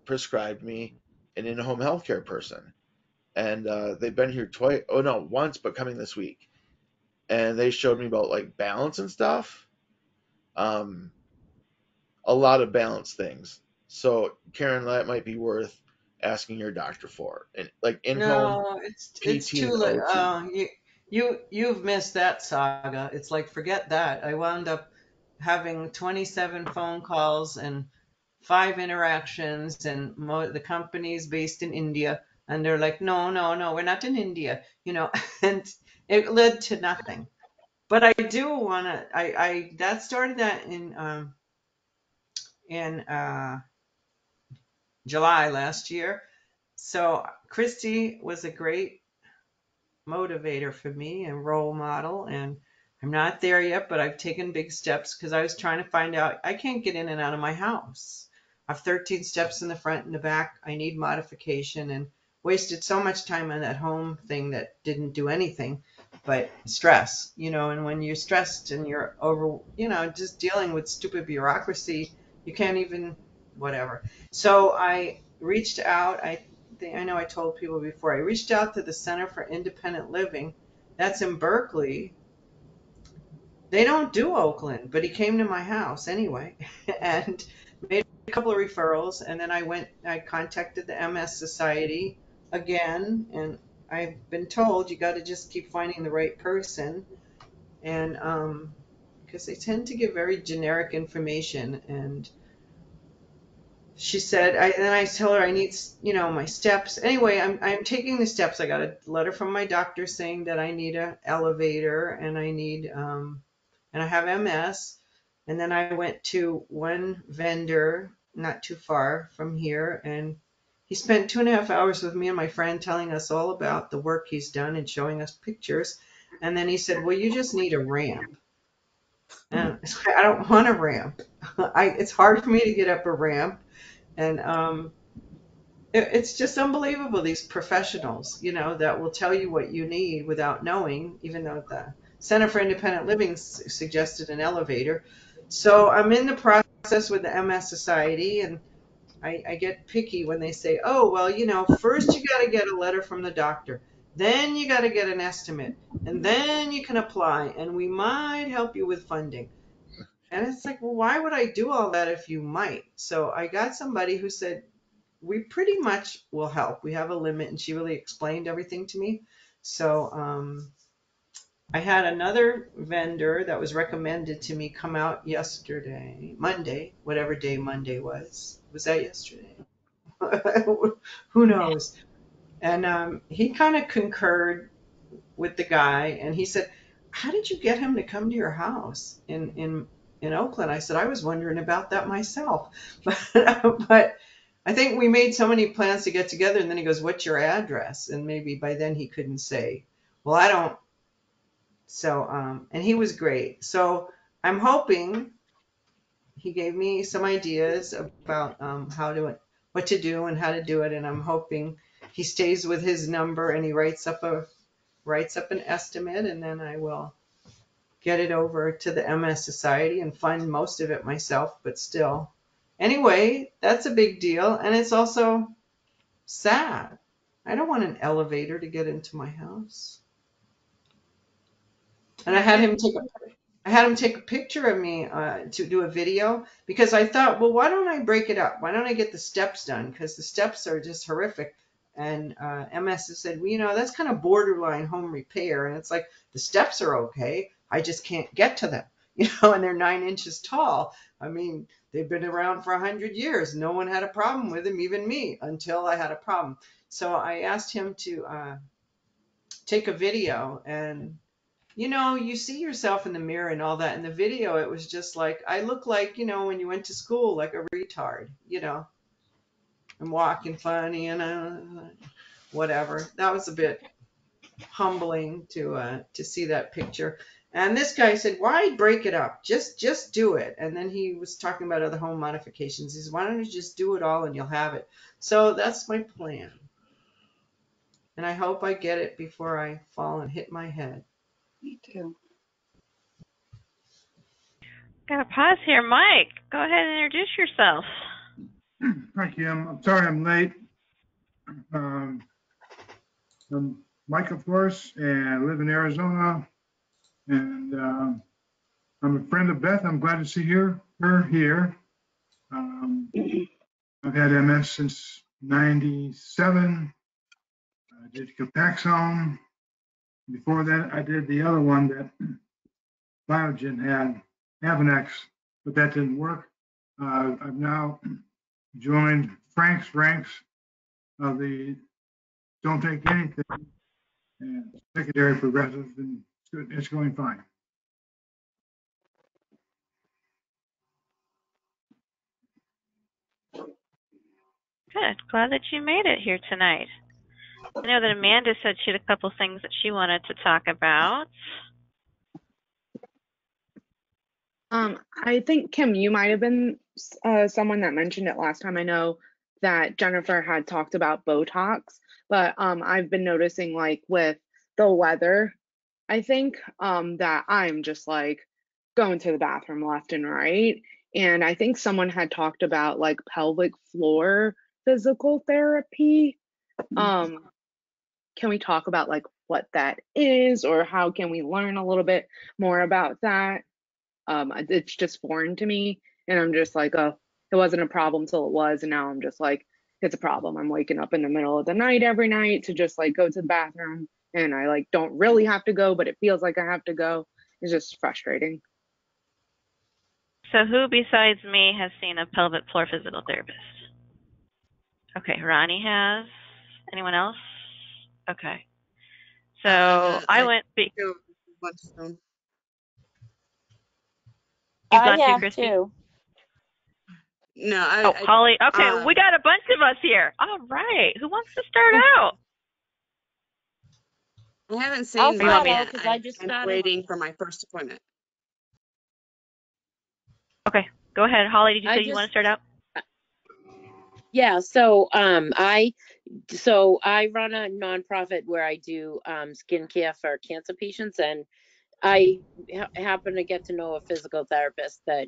prescribed me an in-home healthcare person. And they've been here once, but coming this week. And they showed me about like balance and stuff. A lot of balance things. So Karen, that might be worth asking your doctor for. And like in-home No, PT it's too and late. OT. You've missed that saga. It's like, forget that. I wound up having 27 phone calls and 5 interactions, and the company's based in India, and they're like, no, we're not in India, and it led to nothing. But I do want to. I that started that in July last year. So Christy was a great motivator for me and role model, and I'm not there yet, but I've taken big steps because I was trying to find out. I can't get in and out of my house. I have 13 steps in the front and the back. I need modification, and wasted so much time on that home thing that didn't do anything but stress, and when you're stressed and you're over, just dealing with stupid bureaucracy, you can't even, whatever. So I reached out. I know I told people before, I reached out to the Center for Independent Living. That's in Berkeley. They don't do Oakland, but he came to my house anyway and made a couple of referrals. And then I contacted the MS Society again, and I've been told you got to just keep finding the right person. And because they tend to give very generic information. And she said, and I told her I need, my steps. Anyway, I'm taking the steps. I got a letter from my doctor saying that I need an elevator, and I need, and I have MS. And then I went to one vendor not too far from here, and he spent 2.5 hours with me and my friend telling us all about the work he's done and showing us pictures. And then he said, well, you just need a ramp. And I don't want a ramp. It's hard for me to get up a ramp. And it's just unbelievable, these professionals, that will tell you what you need without knowing, even though the Center for Independent Living suggested an elevator. So I'm in the process with the MS Society, and I get picky when they say, oh, well, first you got to get a letter from the doctor. Then you got to get an estimate, and then you can apply, and we might help you with funding. And it's like, well, why would I do all that if you might? So I got somebody who said, we pretty much will help. We have a limit, and she really explained everything to me. So I had another vendor that was recommended to me come out yesterday, Monday, whatever day Monday was. Was that yesterday? Who knows? And he kind of concurred with the guy, and he said, "How did you get him to come to your house in Oakland?" I said, "I was wondering about that myself," but I think we made so many plans to get together, and then he goes, "What's your address?" And maybe by then he couldn't say, "Well, I don't." So and he was great. So I'm hoping he gave me some ideas about what to do and how to do it, and I'm hoping he stays with his number and he writes up an estimate, and then I will get it over to the MS Society and fund most of it myself, but still. Anyway, that's a big deal, and it's also sad. I don't want an elevator to get into my house. And I had him take a picture of me to do a video, because I thought, well, why don't I break it up? Why don't I get the steps done? Because the steps are just horrific. And MS has said, well, that's kind of borderline home repair. And it's like, the steps are okay. I just can't get to them, and they're 9 inches tall. I mean, they've been around for 100 years. No one had a problem with them, even me, until I had a problem. So I asked him to take a video, and you see yourself in the mirror and all that. In the video, it was just like, I look like, when you went to school, like a retard, I'm walking funny and whatever. That was a bit humbling to see that picture. And this guy said, why break it up? Just do it. And then he was talking about other home modifications. He said, why don't you just do it all and you'll have it? So that's my plan. And I hope I get it before I fall and hit my head. Me too. Got to pause here. Mike, go ahead and introduce yourself. Hi, Kim. I'm sorry I'm late. I'm Mike, of course, and I live in Arizona. And I'm a friend of Beth. I'm glad to see her here. I've had MS since '97. I did Copaxone. Before that, I did the other one that Biogen had, Avonex, but that didn't work. I've now joined Frank's ranks of the Don't Take Anything and secondary progressive, and it's going fine. Good. Glad that you made it here tonight. I know that Amanda said she had a couple things that she wanted to talk about. I think, Kim, you might have been someone that mentioned it last time. I know that Jennifer had talked about Botox, but I've been noticing, like, with the weather, I think that I'm just like going to the bathroom left and right. And I think someone had talked about like pelvic floor physical therapy. Can we talk about like what that is, or how can we learn a little bit more about that? It's just foreign to me, and I'm just like, oh, it wasn't a problem till it was, and now I'm just like, it's a problem. I'm waking up in the middle of the night every night to just like go to the bathroom, and I like don't really have to go, but it feels like I have to go. It's just frustrating. So who besides me has seen a pelvic floor physical therapist? Okay, Ronnie has. Anyone else? Okay. So I went. You've gone to, Christy? No, Holly. Okay, we got a bunch of us here. All right. Who wants to start out? I haven't seen mine yet. I'm waiting for my first appointment. Okay, go ahead. Holly, did you say you want to start out? Yeah, so I run a nonprofit where I do skincare for cancer patients, and I happen to get to know a physical therapist that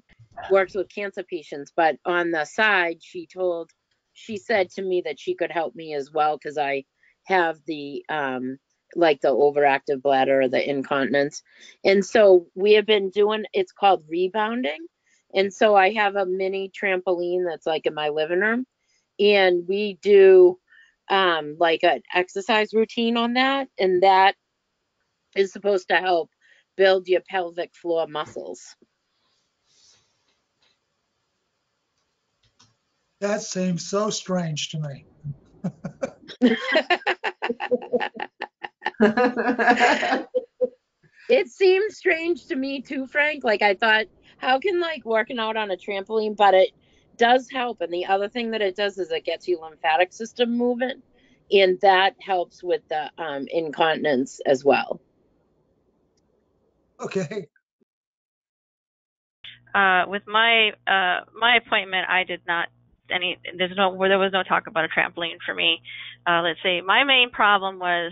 works with cancer patients. But on the side, she said to me that she could help me as well, because I have the like the overactive bladder or the incontinence. And so we have been doing, it's called rebounding. And so I have a mini trampoline that's like in my living room, and we do like an exercise routine on that, and that is supposed to help build your pelvic floor muscles. That seems so strange to me. It seems strange to me too, Frank. Like I thought, how can like working out on a trampoline, but it does help. And the other thing that it does is it gets your lymphatic system moving, and that helps with the incontinence as well. Okay. With my my appointment, I did not there was no talk about a trampoline for me. Let's see, my main problem was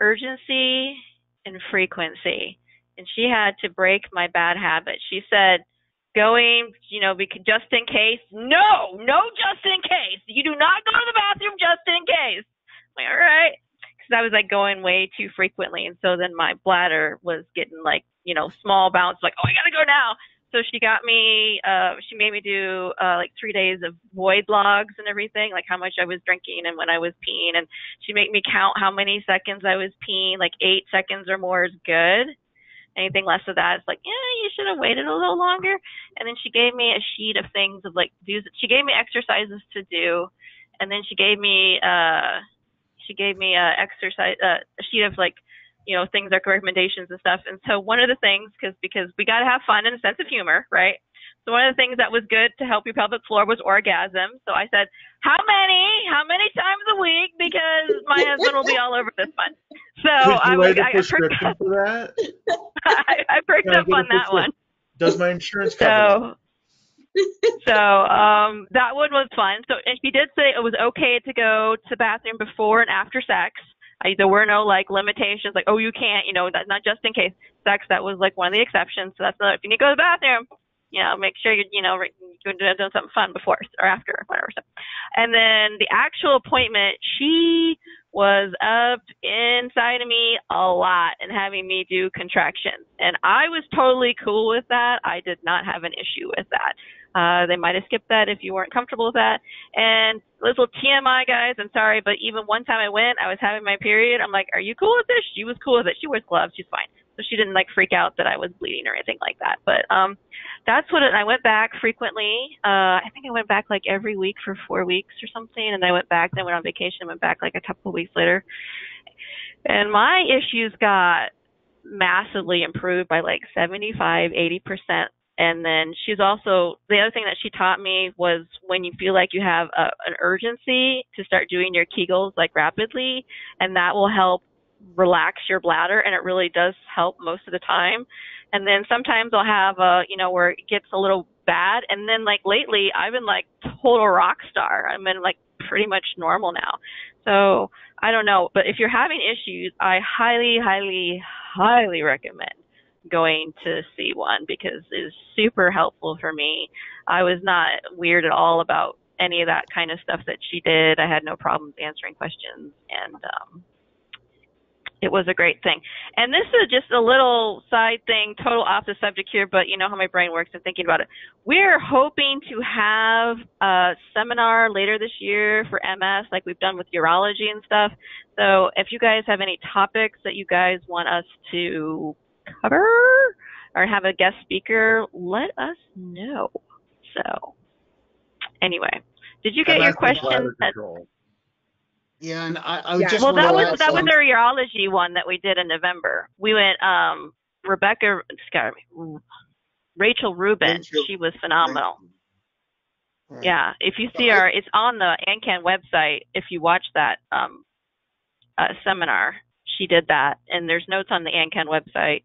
urgency and frequency, and she had to break my bad habit. She said, going, just in case. No, just in case. You do not go to the bathroom just in case. I'm like, all right. Because I was like going way too frequently, and so then my bladder was getting like, small bounce, like, oh, I gotta go now. So she made me do like 3 days of void logs and everything, like how much I was drinking and when I was peeing, and she made me count how many seconds I was peeing, like 8 seconds or more is good. Anything less of that, it's like, you should have waited a little longer. And then she gave me a sheet of things of like she gave me exercises to do, and then she gave me a sheet of like, things like recommendations and stuff. And so one of the things, because we got to have fun and a sense of humor, right? So one of the things that was good to help your pelvic floor was orgasm. So I said, how many times a week? Because my husband will be all over this one. So I prescription for that? I perked up on that one. Does my insurance cover that? That one was fun. So, and she did say it was okay to go to the bathroom before and after sex. There were no like limitations, like, oh, you can't, that's not just in case sex. That was like one of the exceptions. So that's not, if you need to go to the bathroom, make sure you're doing something fun before or after, or whatever. So, and then the actual appointment, she was up inside of me a lot and having me do contractions, and I was totally cool with that. I did not have an issue with that. They might have skipped that if you weren't comfortable with that. And little TMI, guys, I'm sorry, but even one time I went, I was having my period. I'm like, are you cool with this? She was cool with it. She wears gloves. She's fine. So she didn't like freak out that I was bleeding or anything like that. But that's what I went back frequently. I think I went back like every week for 4 weeks or something. And I went back, then went on vacation, went back like a couple of weeks later. And my issues got massively improved by like 75, 80%. And then she's also, the other thing that she taught me was when you feel like you have an urgency to start doing your Kegels like rapidly, and that will help relax your bladder, and it really does help most of the time. And then sometimes I'll have where it gets a little bad, and then like lately I've been like total rock star. I'm in like pretty much normal now. So I don't know, but if you're having issues, I highly, highly, highly recommend going to see one, because it's super helpful for me. I was not weird at all about any of that kind of stuff that she did. I had no problems answering questions, and it was a great thing. And this is just a little side thing, total off the subject here, but you know how my brain works and thinking about it. We're hoping to have a seminar later this year for MS, like we've done with urology and stuff. So if you guys have any topics that you guys want us to cover or have a guest speaker, let us know. So anyway, did you get your question? Yeah, and I would just well, want that to was add that was something. our urology one that we did in November. We went Rachel Rubin. She was phenomenal. Right. Yeah, if you see it's on the AnCan website. If you watch that seminar, she did that, and there's notes on the AnCan website.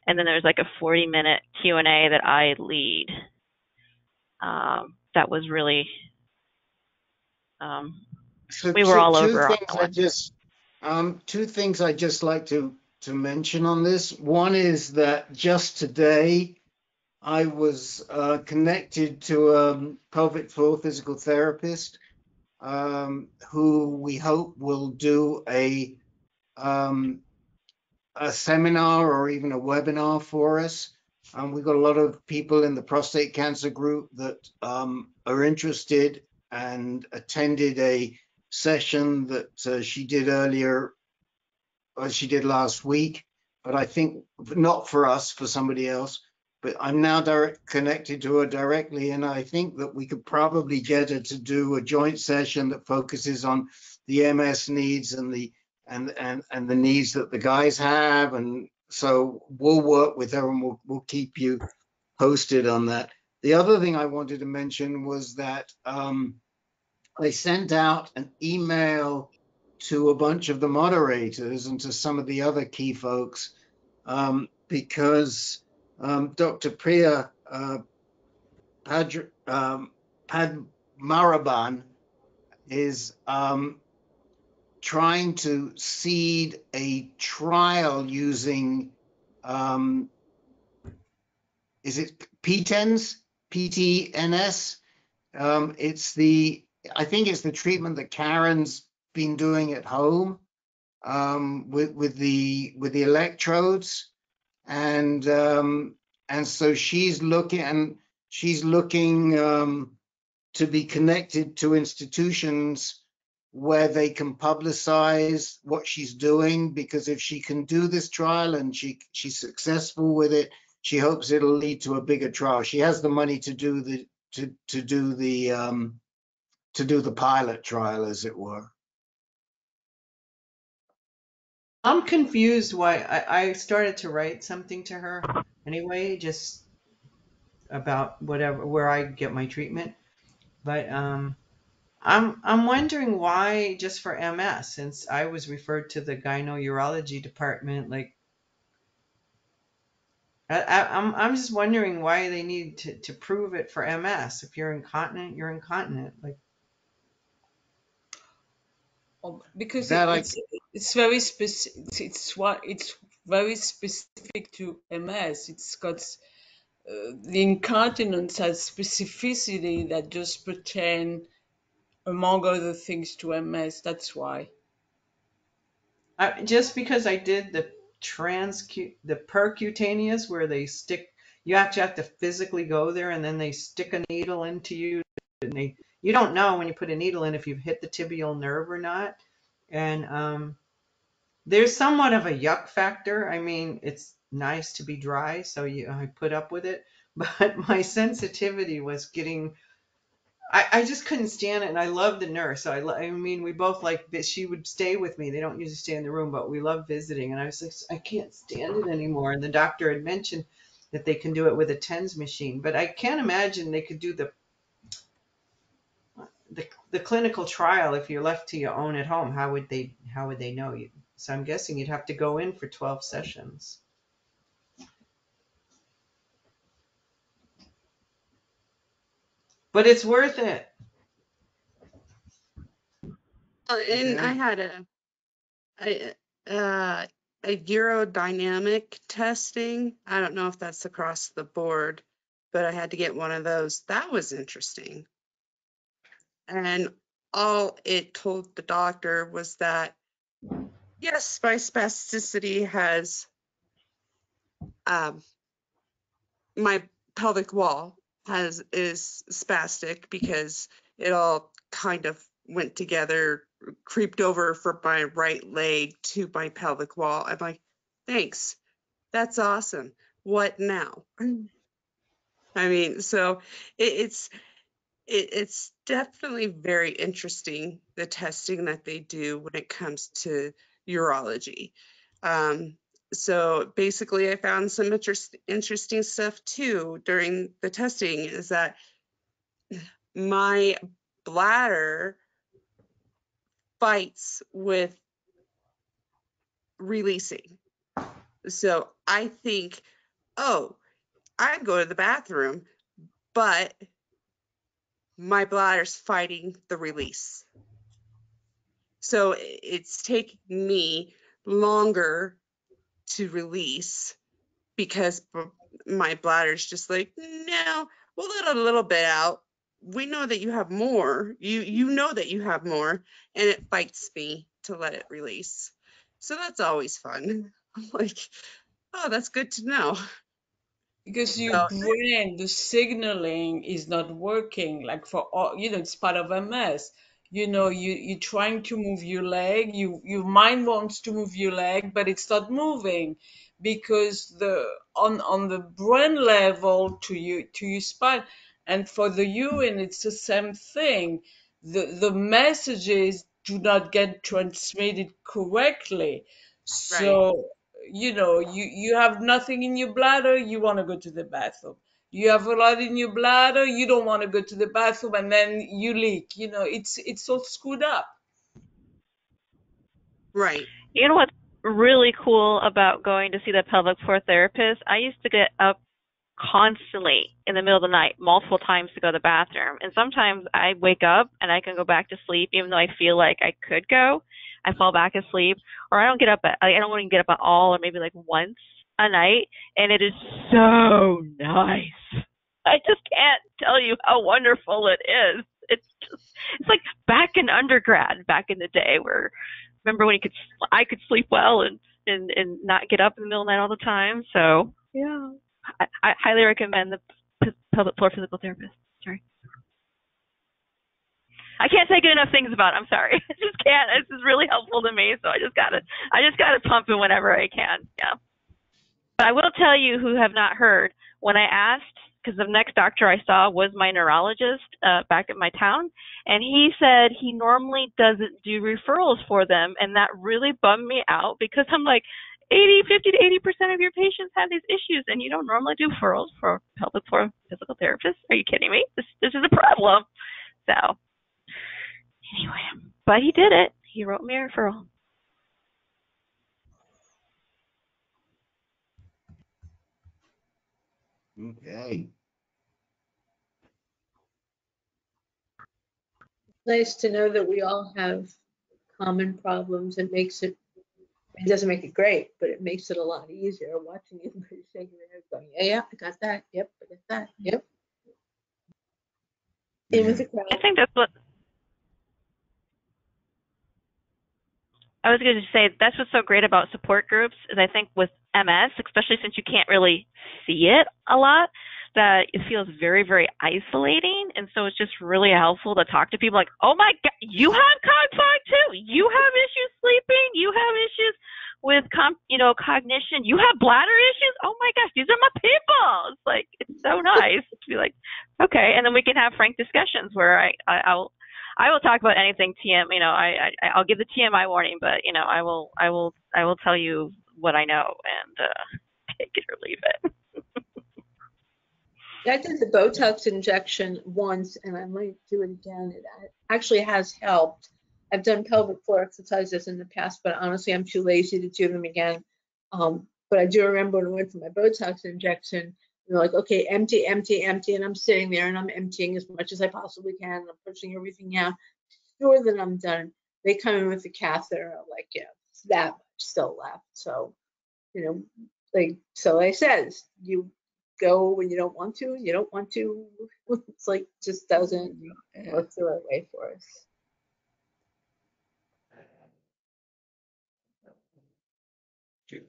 And then there's like a 40-minute Q&A that I lead. That was really, So we were all over on things that. Two things I'd just like to mention on this. One is that just today I was connected to a pelvic floor physical therapist who we hope will do a a seminar or even a webinar for us. We've got a lot of people in the prostate cancer group that are interested and attended a session that she did earlier, or she did last week, but I think not for us, for somebody else. But I'm now connected to her directly, and I think that we could probably get her to do a joint session that focuses on the MS needs and the needs that the guys have. And so we'll work with her, and we'll keep you posted on that. The other thing I wanted to mention was that I sent out an email to a bunch of the moderators and to some of the other key folks because Dr. Priya Padmaraban is trying to seed a trial using, is it PTENS? PTNS? I think it's the treatment that Karen's been doing at home with the electrodes, and so she's looking to be connected to institutions where they can publicize what she's doing, because if she can do this trial and she's successful with it, she hopes it'll lead to a bigger trial. She has the money to do the pilot trial, as it were. I'm confused why I started to write something to her anyway, just about whatever, where I get my treatment. But I'm wondering why just for MS, since I was referred to the gyno-urology department. Like, I'm just wondering why they need to prove it for MS. If you're incontinent, you're incontinent. Like, because it's very specific. It's very specific to MS. It's got the incontinence has specificity that just pertain, among other things, to MS. That's why. Just because I did the percutaneous, where they stick, you actually have to physically go there, and then they stick a needle into you, and you don't know when you put a needle in if you've hit the tibial nerve or not. And there's somewhat of a yuck factor. I mean, it's nice to be dry, so I put up with it. But my sensitivity was getting, I just couldn't stand it. And I love the nurse. So I mean, we both like that she would stay with me. They don't usually stay in the room, but we love visiting. And I was like, I can't stand it anymore. And the doctor had mentioned that they can do it with a TENS machine, but I can't imagine they could do the clinical trial if you're left to your own at home. How would they know you? So I'm guessing you'd have to go in for 12 sessions. But it's worth it. And I had a urodynamic testing. I don't know if that's across the board, but I had to get one of those. That was interesting. And all it told the doctor was that, yes, my spasticity has, my pelvic wall is spastic because it all kind of went together, creeped over from my right leg to my pelvic wall. I'm like, thanks, that's awesome. What now? I mean, so it's definitely very interesting, the testing that they do when it comes to urology. So basically, I found some interesting stuff too during the testing, is that my bladder fights with releasing. So I think, oh, I go to the bathroom, but my bladder's fighting the release. So it's taking me longer to release because my bladder's just like, no, we'll let a little bit out. We know that you have more. You know that you have more, and it fights me to let it release. So that's always fun. I'm like, oh, that's good to know. Because your So, brain, the signaling is not working. Like for all, it's part of MS. You're trying to move your leg. Your mind wants to move your leg, but it's not moving because on the brain level to your spine, and for the urine, it's the same thing. The messages do not get transmitted correctly. right, So you have nothing in your bladder, you want to go to the bathroom. You have a lot in your bladder, you don't want to go to the bathroom, and then you leak. It's all screwed up. right, You know what's really cool about going to see the pelvic floor therapist? I used to get up constantly in the middle of the night, multiple times to go to the bathroom. And sometimes I wake up and I can go back to sleep, even though I feel like I could go. I fall back asleep, or I don't get up. I don't want to get up at all, or maybe like once a night. And it is so nice. I just can't tell you how wonderful it is. It's like back in undergrad, back in the day, where remember when I could sleep well and not get up in the middle of the night all the time. So yeah. I highly recommend the pelvic floor physical therapist. Sorry. I can't say good enough things about it. I'm sorry. I just can't. This is really helpful to me, so I just gotta pump it whenever I can. Yeah. But I will tell you who have not heard, when I asked, because the next doctor I saw was my neurologist back at my town, and he said he normally doesn't do referrals for them, and that really bummed me out because I'm like, 50 to 80% of your patients have these issues, and you don't normally do referrals for pelvic floor physical therapists. Are you kidding me? This is a problem. So anyway, but he did it. He wrote me a referral. Okay. Nice to know that we all have common problems. It doesn't make it great, but it makes it a lot easier watching everybody shaking their head going, yeah, I got that. Yep, I got that. Yep. In with the crowd. I think that's what I was going to say. That's what's so great about support groups is I think with MS, especially since you can't really see it a lot, that it feels very, very isolating. And so it's just really helpful to talk to people like, oh my God, you have cognitive too. You have issues sleeping. You have issues with cognition. You have bladder issues. Oh my gosh, these are my people. It's like, it's so nice to be like, okay. And then we can have frank discussions where I will talk about anything TM. I'll give the TMI warning, but I will tell you what I know and take it or leave it. I did the Botox injection once, and I might do it again. It actually has helped. I've done pelvic floor exercises in the past, but honestly, I'm too lazy to do them again. But I do remember when I went for my Botox injection, they're like, okay, empty, empty, empty. And I'm sitting there and I'm emptying as much as I possibly can. I'm pushing everything out. Sure that I'm done. They come in with the catheter, like, that much still left. So, like I said, you go when you don't want to, you don't want to. It's like, just doesn't work the right way for us.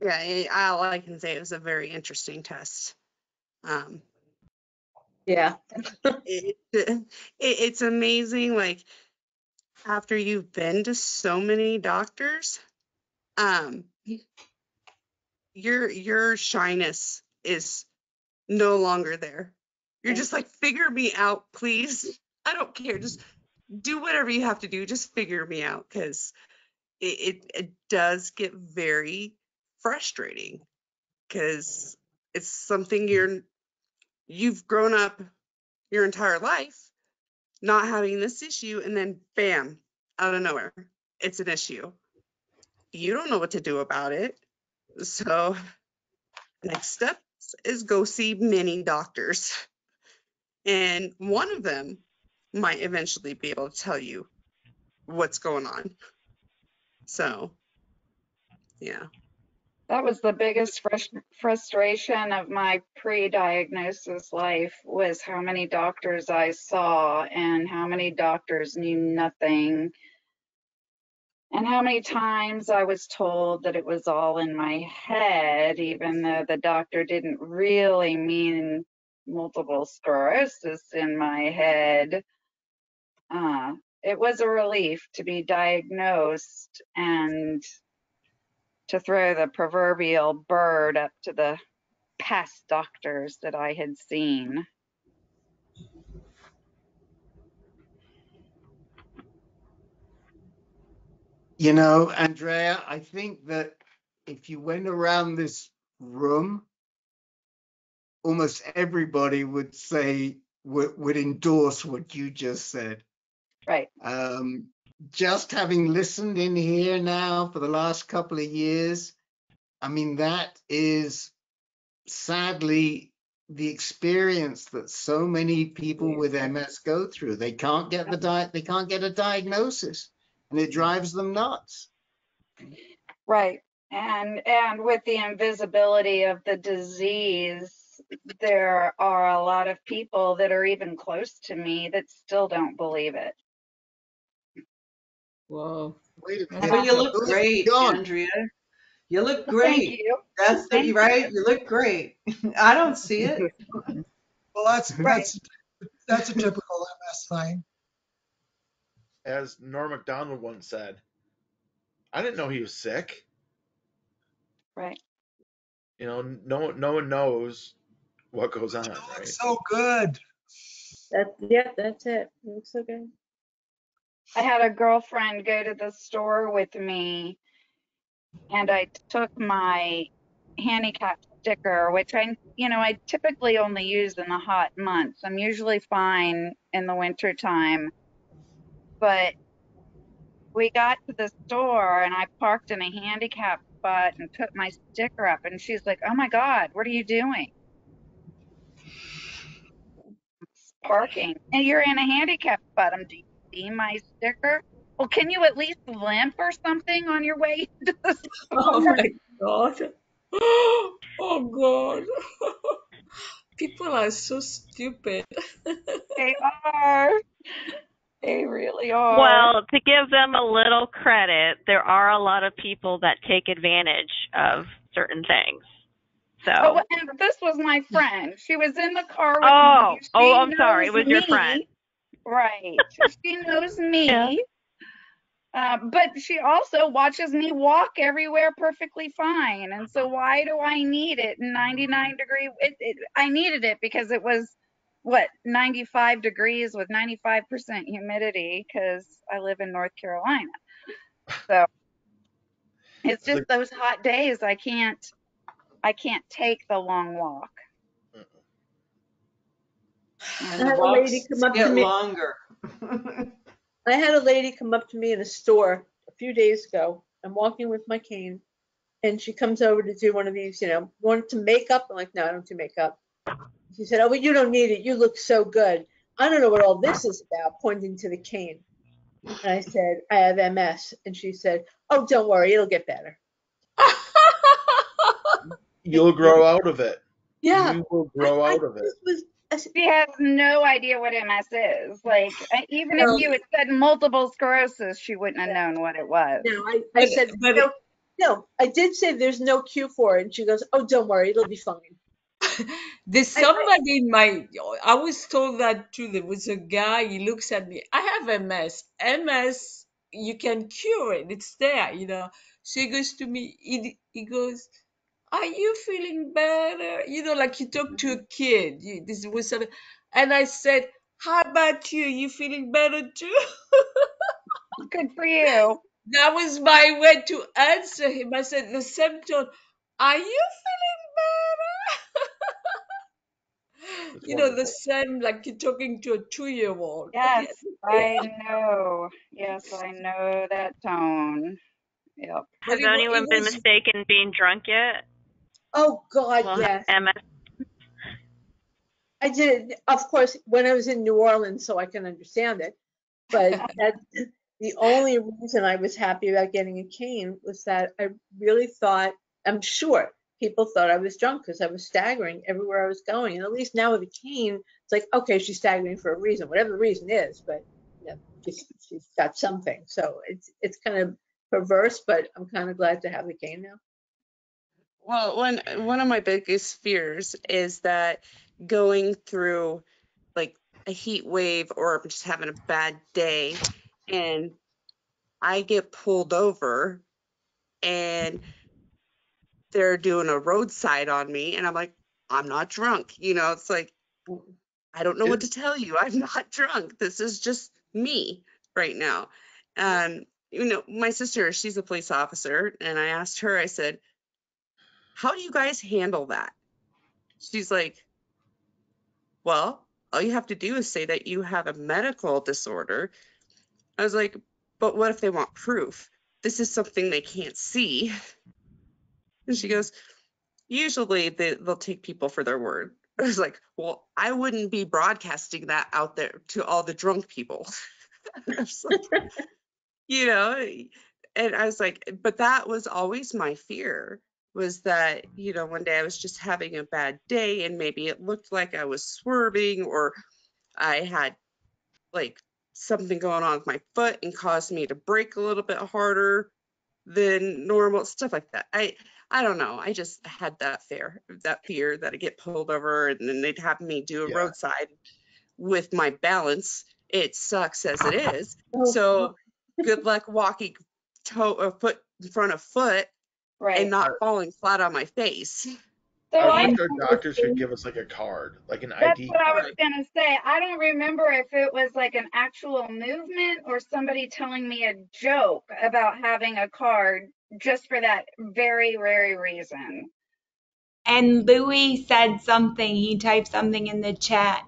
yeah, all I can say, it was a very interesting test. Yeah. It's amazing, like, after you've been to so many doctors, your shyness is no longer there. You're just like, figure me out, please. I don't care. Just do whatever you have to do. Just figure me out, because it does get very frustrating, because it's something you've grown up your entire life not having this issue, and then bam, out of nowhere, it's an issue. You don't know what to do about it. So next step is go see many doctors. And one of them might eventually be able to tell you what's going on. So, yeah. That was the biggest frustration of my pre-diagnosis life, was how many doctors I saw and how many doctors knew nothing And how many times I was told that it was all in my head, even though the doctor didn't really mean multiple sclerosis in my head. It was a relief to be diagnosed and to throw the proverbial bird up to the past doctors that I had seen. You know, Andrea, I think that if you went around this room, almost everybody would say, would endorse what you just said. Right. Just having listened in here now for the last couple of years, I mean, that is sadly the experience that so many people with MS go through. They can't get they can't get a diagnosis, and it drives them nuts. Right. And with the invisibility of the disease, there are a lot of people that are even close to me that still don't believe it. Whoa. But you look great, Andrea. You look great. Thank you. That's the right. You look great. I don't see it. Well, that's a typical MS thing. As Norm Macdonald once said, I didn't know he was sick. Right. You know, no one knows what goes on, right? So good. That's it. It looks so good. I had a girlfriend go to the store with me, and I took my handicap sticker, which I typically only use in the hot months. I'm usually fine in the winter time, but we got to the store and I parked in a handicap spot and put my sticker up, and she's like, "Oh my God, what are you doing?" Parking, and you're in a handicap spot. Do you see my sticker? Well, can you at least limp or something on your way to the store? Oh my God. Oh God. People are so stupid. They are. They really are. Well, to give them a little credit, there are a lot of people that take advantage of certain things. So. Oh, and this was my friend. She was in the car with me. I'm sorry. It was your friend. Right. She knows me. Yeah. But she also watches me walk everywhere perfectly fine. And so why do I need it in 99 degree? I needed it because it was, 95 degrees with 95% humidity, because I live in North Carolina. So it's just those hot days I can't take the long walk. And the walks get longer. I had a lady come up to me in a store a few days ago. I'm walking with my cane, and she comes over to do one of these, want to makeup. I'm like, no, I don't do makeup. She said, "Oh, well, you don't need it. You look so good." I don't know what all this is about, pointing to the cane. And I said, "I have MS." And she said, "Oh, don't worry. It'll get better." You'll grow out of it. Yeah. You will grow out of it. She has no idea what MS is. Like, even if you had said multiple sclerosis, she wouldn't have known what it was. No, I said, no, I did say there's no cure for it. And she goes, "Oh, don't worry. It'll be fine." There's somebody in I was told that too. There was a guy, he looks at me, I have MS. MS, you can cure it. It's there, So he goes to me, he goes, "Are you feeling better?" Like you talk to a kid. This was something. And I said, "How about you? You feeling better too?" Good for you. That was my way to answer him. I said, the same tone, "Are you feeling better?" The same, like you're talking to a 2-year-old. Yes, I know. Yes, I know that tone. Yep. Has anyone been mistaken being drunk yet? Oh God, yes. MS. I did, of course, when I was in New Orleans, so I can understand it. But the only reason I was happy about getting a cane was that I really thought, I'm sure people thought I was drunk because I was staggering everywhere I was going. And at least now with a cane, it's like, okay, she's staggering for a reason, whatever the reason is, but she's got something. So it's kind of perverse, but I'm kind of glad to have the cane now. Well, one of my biggest fears is that going through like a heat wave, or I'm just having a bad day and I get pulled over and they're doing a roadside on me and I'm like, I'm not drunk. It's like, I don't know what to tell you. I'm not drunk. This is just me right now. My sister, she's a police officer, and I asked her, I said, how do you guys handle that? She's like, well, all you have to do is say that you have a medical disorder. I was like, but what if they want proof? This is something they can't see. And she goes, usually they'll take people for their word. I was like, well, I wouldn't be broadcasting that out there to all the drunk people. I was like, and I was like, but that was always my fear, was that, one day I was just having a bad day and maybe it looked like I was swerving, or I had like something going on with my foot and caused me to brake a little bit harder than normal, stuff like that. I don't know. I just had that fear that I get pulled over and then they'd have me do a roadside with my balance. It sucks as it is. So good luck walking a foot in front of foot and not falling flat on my face. So I wish our doctors could give us like a card, like an that's ID what I card. was gonna say. I don't remember if it was like an actual movement or somebody telling me a joke about having a card just for that very, very reason. And Louis said something, he typed something in the chat,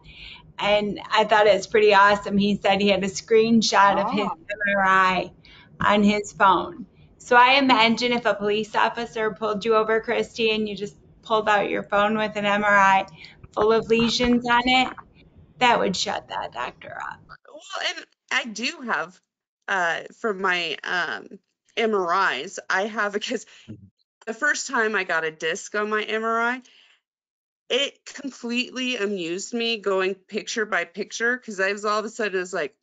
and I thought it was pretty awesome. He said he had a screenshot of his MRI on his phone. So I imagine if a police officer pulled you over, Christy, and you just pulled out your phone with an MRI full of lesions on it, that would shut that doctor up. Well, and I do have, from my MRIs, I have, because the first time I got a disc on my MRI, it completely amused me going picture by picture, because I was all of a sudden, it was like,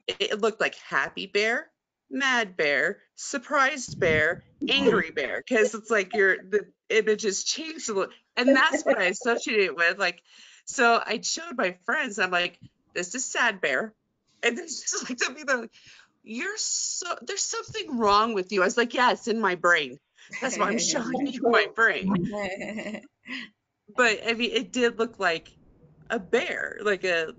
it looked like happy bear, mad bear, surprised bear, angry bear, because it's like the images changed a little, and that's what I associated it with. Like, so I showed my friends, I'm like, this is sad bear, and this is like, they're like, there's something wrong with you. I was like, yeah, it's in my brain. That's why I'm showing you my brain. But I mean, it did look like a bear, like a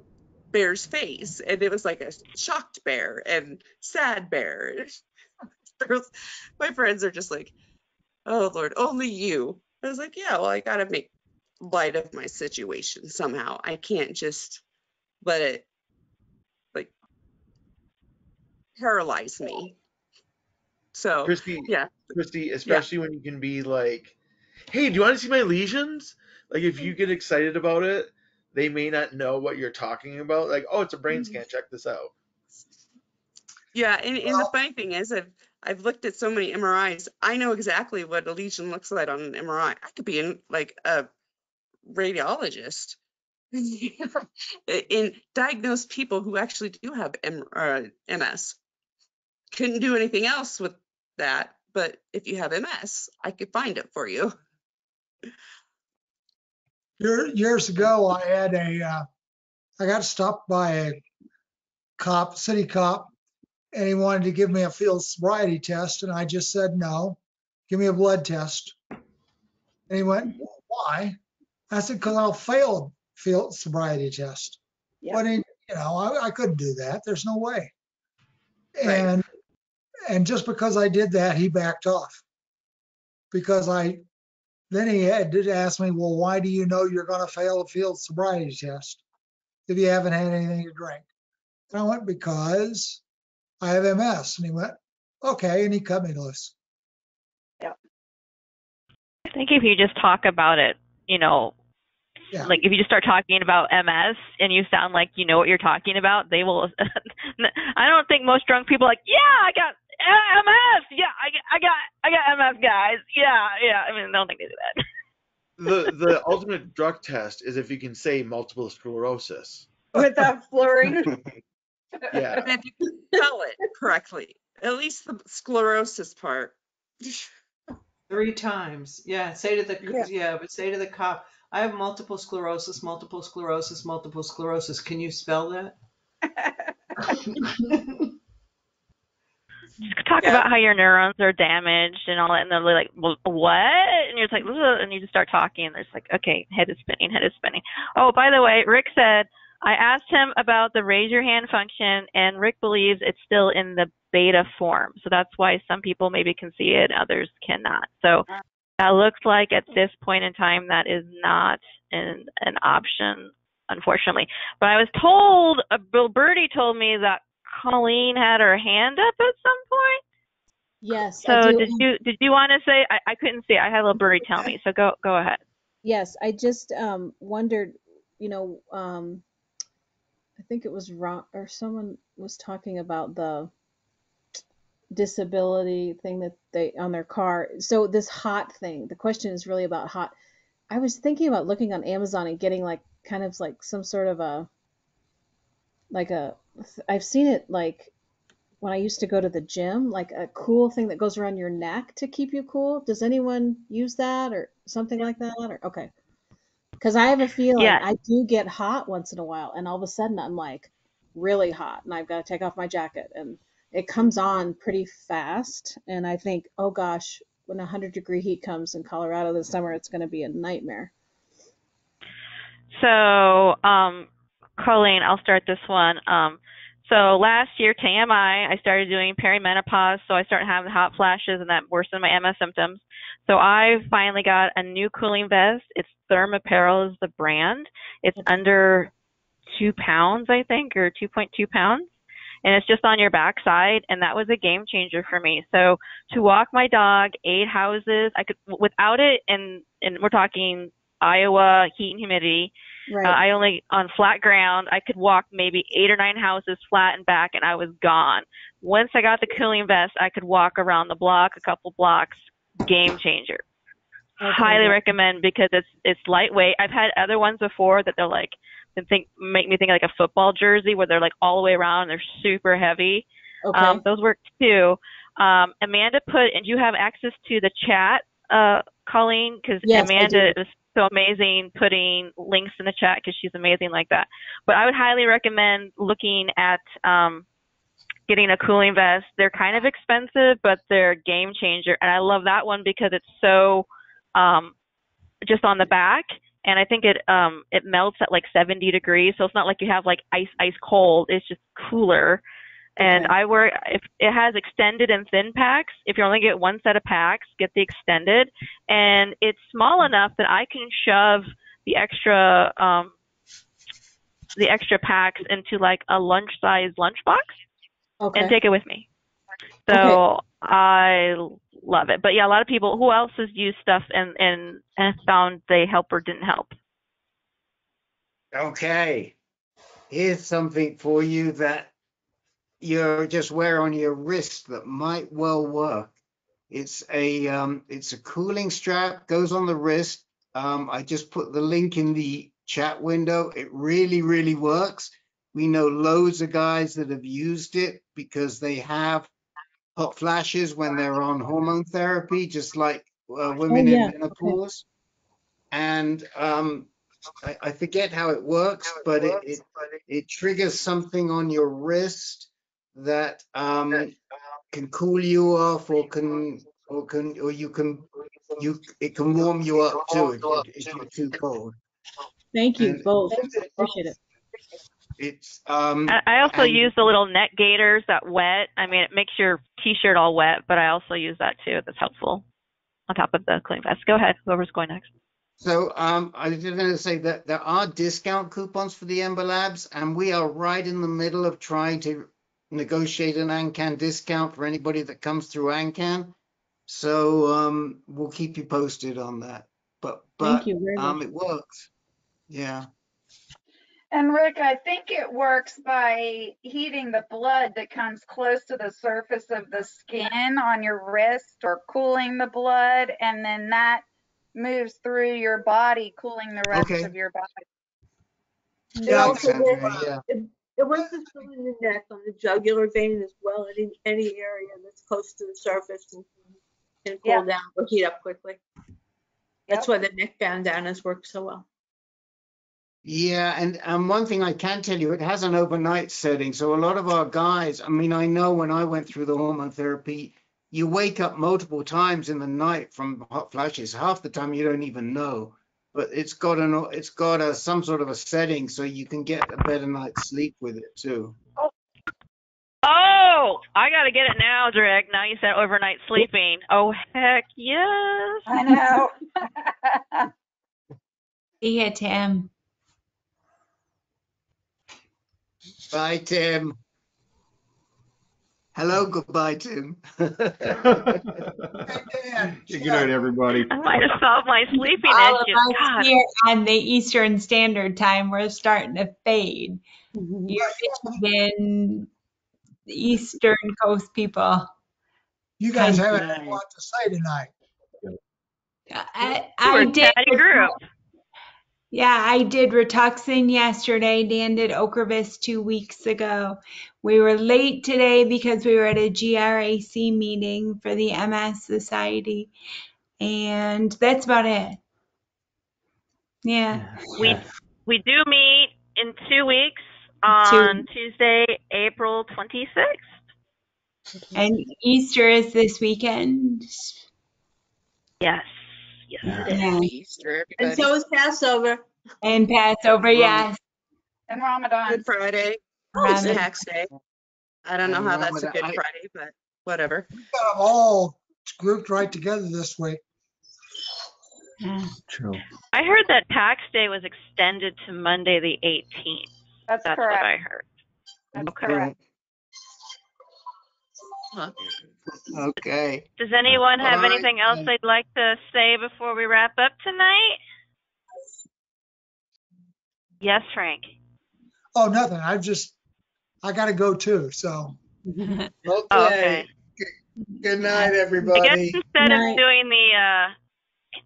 bear's face, and it was like a shocked bear and sad bear. My friends are just like, oh Lord, only you. I was like, yeah, well, I gotta make light of my situation somehow. I can't just let it like paralyze me. So Christy, yeah, especially when you can be like, hey, do you want to see my lesions? Like, if you get excited about it, they may not know what you're talking about. Like, oh, it's a brain scan. Check this out. Yeah, and the funny thing is, I've looked at so many MRIs. I know exactly what a lesion looks like on an MRI. I could be like a radiologist and diagnose people who actually do have MS. Couldn't do anything else with that, but if you have MS, I could find it for you. Years ago, I got stopped by a city cop, and he wanted to give me a field sobriety test, and I just said no, give me a blood test. And he went, why? I said, because I'll fail a field sobriety test. But I couldn't do that. There's no way. Right. And just because I did that, he backed off. Because then he did ask me, well, why do you know you're going to fail a field sobriety test if you haven't had anything to drink? And I went, because I have MS. And he went, okay. And he cut me loose. I think if you just talk about it, like if you just start talking about MS and you sound like you know what you're talking about, they will. I don't think most drunk people are like, yeah, I got MS. Yeah, I got MS, guys. Yeah. I mean, I don't think they do that. The ultimate drug test is if you can say multiple sclerosis without slurring. Yeah. And if you can spell it correctly. At least the sclerosis part. 3 times. Yeah, say to the Yeah. but say to the cop, I have multiple sclerosis, multiple sclerosis, multiple sclerosis. Can you spell that? Just talk Yeah. about how your neurons are damaged and all that, and they're like, well, what? And you're just like, ugh, and you just start talking, and they're just like, okay, head is spinning, head is spinning. Oh, by the way, Rick said, I asked him about the raise your hand function, and Rick believes it's still in the beta form. So that's why some people maybe can see it, others cannot. So that looks like at this point in time, that is not an option, unfortunately. But I was told, Bill Birdie told me that Colleen had her hand up at some point. Yes, So I do. did you want to say? I couldn't see. I had a little birdie tell me. So go ahead. Yes, I just wondered, you know, I think it was Ron or someone was talking about the disability thing that they on their car. So this hot thing, the question is really about hot. I was thinking about looking on Amazon and getting like kind of like some sort of a like a I've seen it like when I used to go to the gym, like a cool thing that goes around your neck to keep you cool. Does anyone use that or something like that? Or okay. Because I have a feeling Yeah. I do get hot once in a while, and all of a sudden I'm like really hot, and I've got to take off my jacket, and it comes on pretty fast. And I think, oh gosh, when 100-degree heat comes in Colorado this summer, it's going to be a nightmare. So, Colleen, I'll start this one. So last year, TMI, I started doing perimenopause, so I started having hot flashes, and that worsened my MS symptoms. So I finally got a new cooling vest. It's Thermapparel is the brand. It's under 2 pounds, I think, or 2.2 pounds. And it's just on your backside, and that was a game changer for me. So to walk my dog 8 houses, I could, without it, and we're talking Iowa heat and humidity, Right. I only, on flat ground, I could walk maybe 8 or 9 houses flat and back, and I was gone. Once I got the cooling vest, I could walk around the block, a couple blocks, game changer. Okay, Highly yeah. recommend because it's lightweight. I've had other ones before that they're like, make me think like a football jersey where they're like all the way around and they're super heavy. Okay. Those work too. Amanda put, and you have access to the chat, Colleen, because Yes, I Amanda do. is so amazing putting links in the chat because she's amazing like that. But I would highly recommend looking at getting a cooling vest. They're kind of expensive, but they're a game changer. And I love that one because it's so just on the back. And I think it melts at like 70 degrees. So it's not like you have like ice cold. It's just cooler. And Okay. I wear, if it has extended and thin packs, if you only get one set of packs, get the extended. And it's small enough that I can shove the extra packs into like a lunch-size lunchbox Okay. and take it with me. So Okay. I love it. But yeah, a lot of people, who else has used stuff and found they help or didn't help? Okay, here's something for you that you just wear on your wrist that might well work. It's a cooling strap, goes on the wrist. I just put the link in the chat window. It really, really works. We know loads of guys that have used it because they have hot flashes when they're on hormone therapy, just like Oh women in yeah. Okay. menopause. And I forget how it works, but it triggers something on your wrist that can cool you off, or it can warm you up too if you're too cold. Thank you And both. Appreciate it. it's I also and use the little net gaiters that wet. I mean, it makes your t-shirt all wet, but I also use that too. That's helpful on top of the cooling vest. Go ahead, whoever's going next. so I was just going to say that there are discount coupons for the Ember Labs, and we are right in the middle of trying to negotiate an AnCan discount for anybody that comes through AnCan. So we'll keep you posted on that. But Thank you very much. it works. Yeah. And Rick, I think it works by heating the blood that comes close to the surface of the skin on your wrist, or cooling the blood, and then that moves through your body, cooling the rest Okay. of your body. It That makes also sense to works. me. Yeah. It works its way in the neck, on the jugular vein as well, and in any area that's close to the surface and can cool down or heat up quickly. That's why the neck bandanas work so well. Yeah, and one thing I can tell you, it has an overnight setting. So a lot of our guys, I mean, I know when I went through the hormone therapy, you wake up multiple times in the night from hot flashes. Half the time you don't even know, but it's got some sort of a setting so you can get a better night's sleep with it too. Oh, I got to get it now, Drake. Now you said overnight sleeping. Oh, heck yes. I know. See ya, Tim. Bye, Tim. Hello, goodbye, Tim. Good night, everybody. I might have solved my sleeping All of issue. us God. here on the Eastern Standard Time, we're starting to fade. You're Michigan, Eastern Coast people. You guys Kind haven't had a lot to say tonight. I did. Chatty group. Yeah, I did Rituxan yesterday. Dan did Ocrevus 2 weeks ago. We were late today because we were at a GRAC meeting for the MS Society. And that's about it. Yeah. We do meet in 2 weeks on Tuesday, April 26th. And Easter is this weekend. Yes. Yes, it is. Yeah. Easter, everybody. And so is Passover. And Passover, yes. And Ramadan. Good Friday. Ramadan. It's tax day. I don't know how that's a Good Friday, but whatever. We got them all grouped right together this week. True. I heard that tax day was extended to Monday the 18th. That's That's correct. what I heard. That's Okay. correct. Okay. Does anyone have All right. anything else they'd like to say before we wrap up tonight? Yes, Frank. Oh, nothing. I got to go too. So. Okay. Good night, I guess everybody. instead of doing the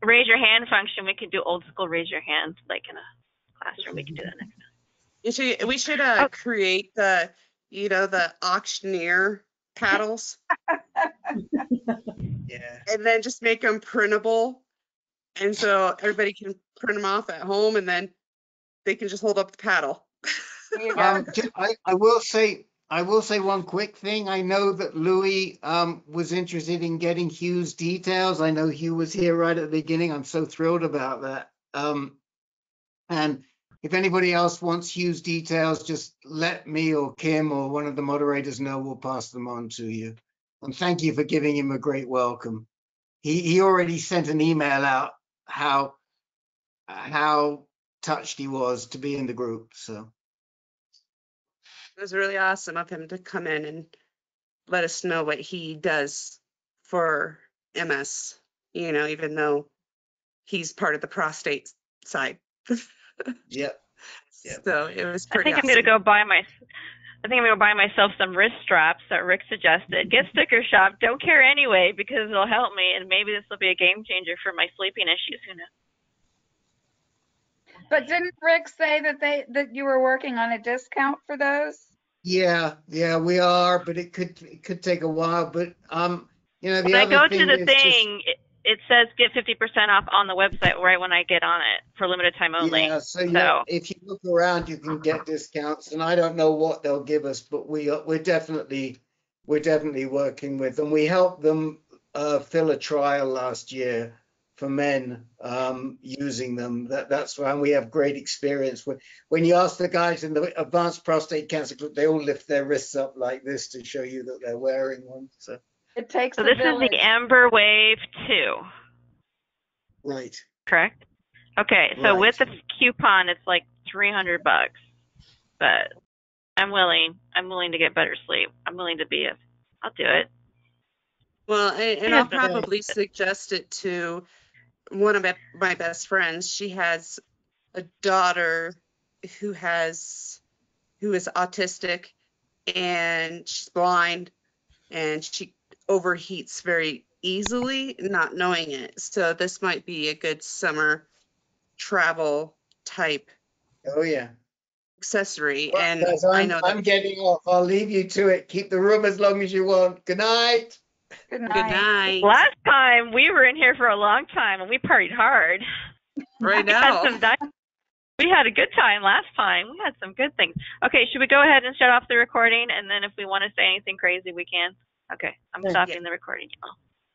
raise your hand function, we could do old school raise your hand, like in a classroom. We can do that next time. We should create the auctioneer paddles. Yeah. And then just make them printable. And so everybody can print them off at home and then they can just hold up the paddle. I will say one quick thing. I know that Louis was interested in getting Hugh's details. I know Hugh was here right at the beginning. I'm so thrilled about that. And if anybody else wants Hugh's details, just let me or Kim or one of the moderators know. We'll pass them on to you. And thank you for giving him a great welcome. He already sent an email out how touched he was to be in the group. So It was really awesome of him to come in and let us know what he does for MS, even though he's part of the prostate side. Yep. So it was pretty I think awesome. I'm gonna go buy myself some wrist straps that Rick suggested. Get sticker shock. Don't care anyway because it'll help me, and maybe this will be a game changer for my sleeping issues. Who knows? But didn't Rick say that you were working on a discount for those? Yeah, we are, but it could take a while. But the When I go to the thing, it says get 50% off on the website right when I get on it for limited time only. Yeah, so if you look around, you can get discounts, and I don't know what they'll give us, but we're definitely working with them. We helped them fill a trial last year for men using them. That's why we have great experience. When you ask the guys in the advanced prostate cancer group, they all lift their wrists up like this to show you that they're wearing one. So it takes. So this is the Ember Wave 2. Right. Correct. Okay, so with the coupon, it's like $300, but I'm willing to get better sleep. I'm willing to I'll do it. Well, and I'll probably suggest it to one of my best friends. She has a daughter who is autistic and she's blind and she overheats very easily, not knowing it. So this might be a good summer travel type. Oh yeah. accessory, Well, and guys, I know that. I'm getting off. I'll leave you to it. Keep the room as long as you want. Good night. Good Good night. night. Last time we were in here for a long time and we partied hard. Right We had now. some we had a good time last time. We had some good things. Okay, should we go ahead and shut off the recording, and then if we want to say anything crazy, we can? Okay, I'm stopping the recording now.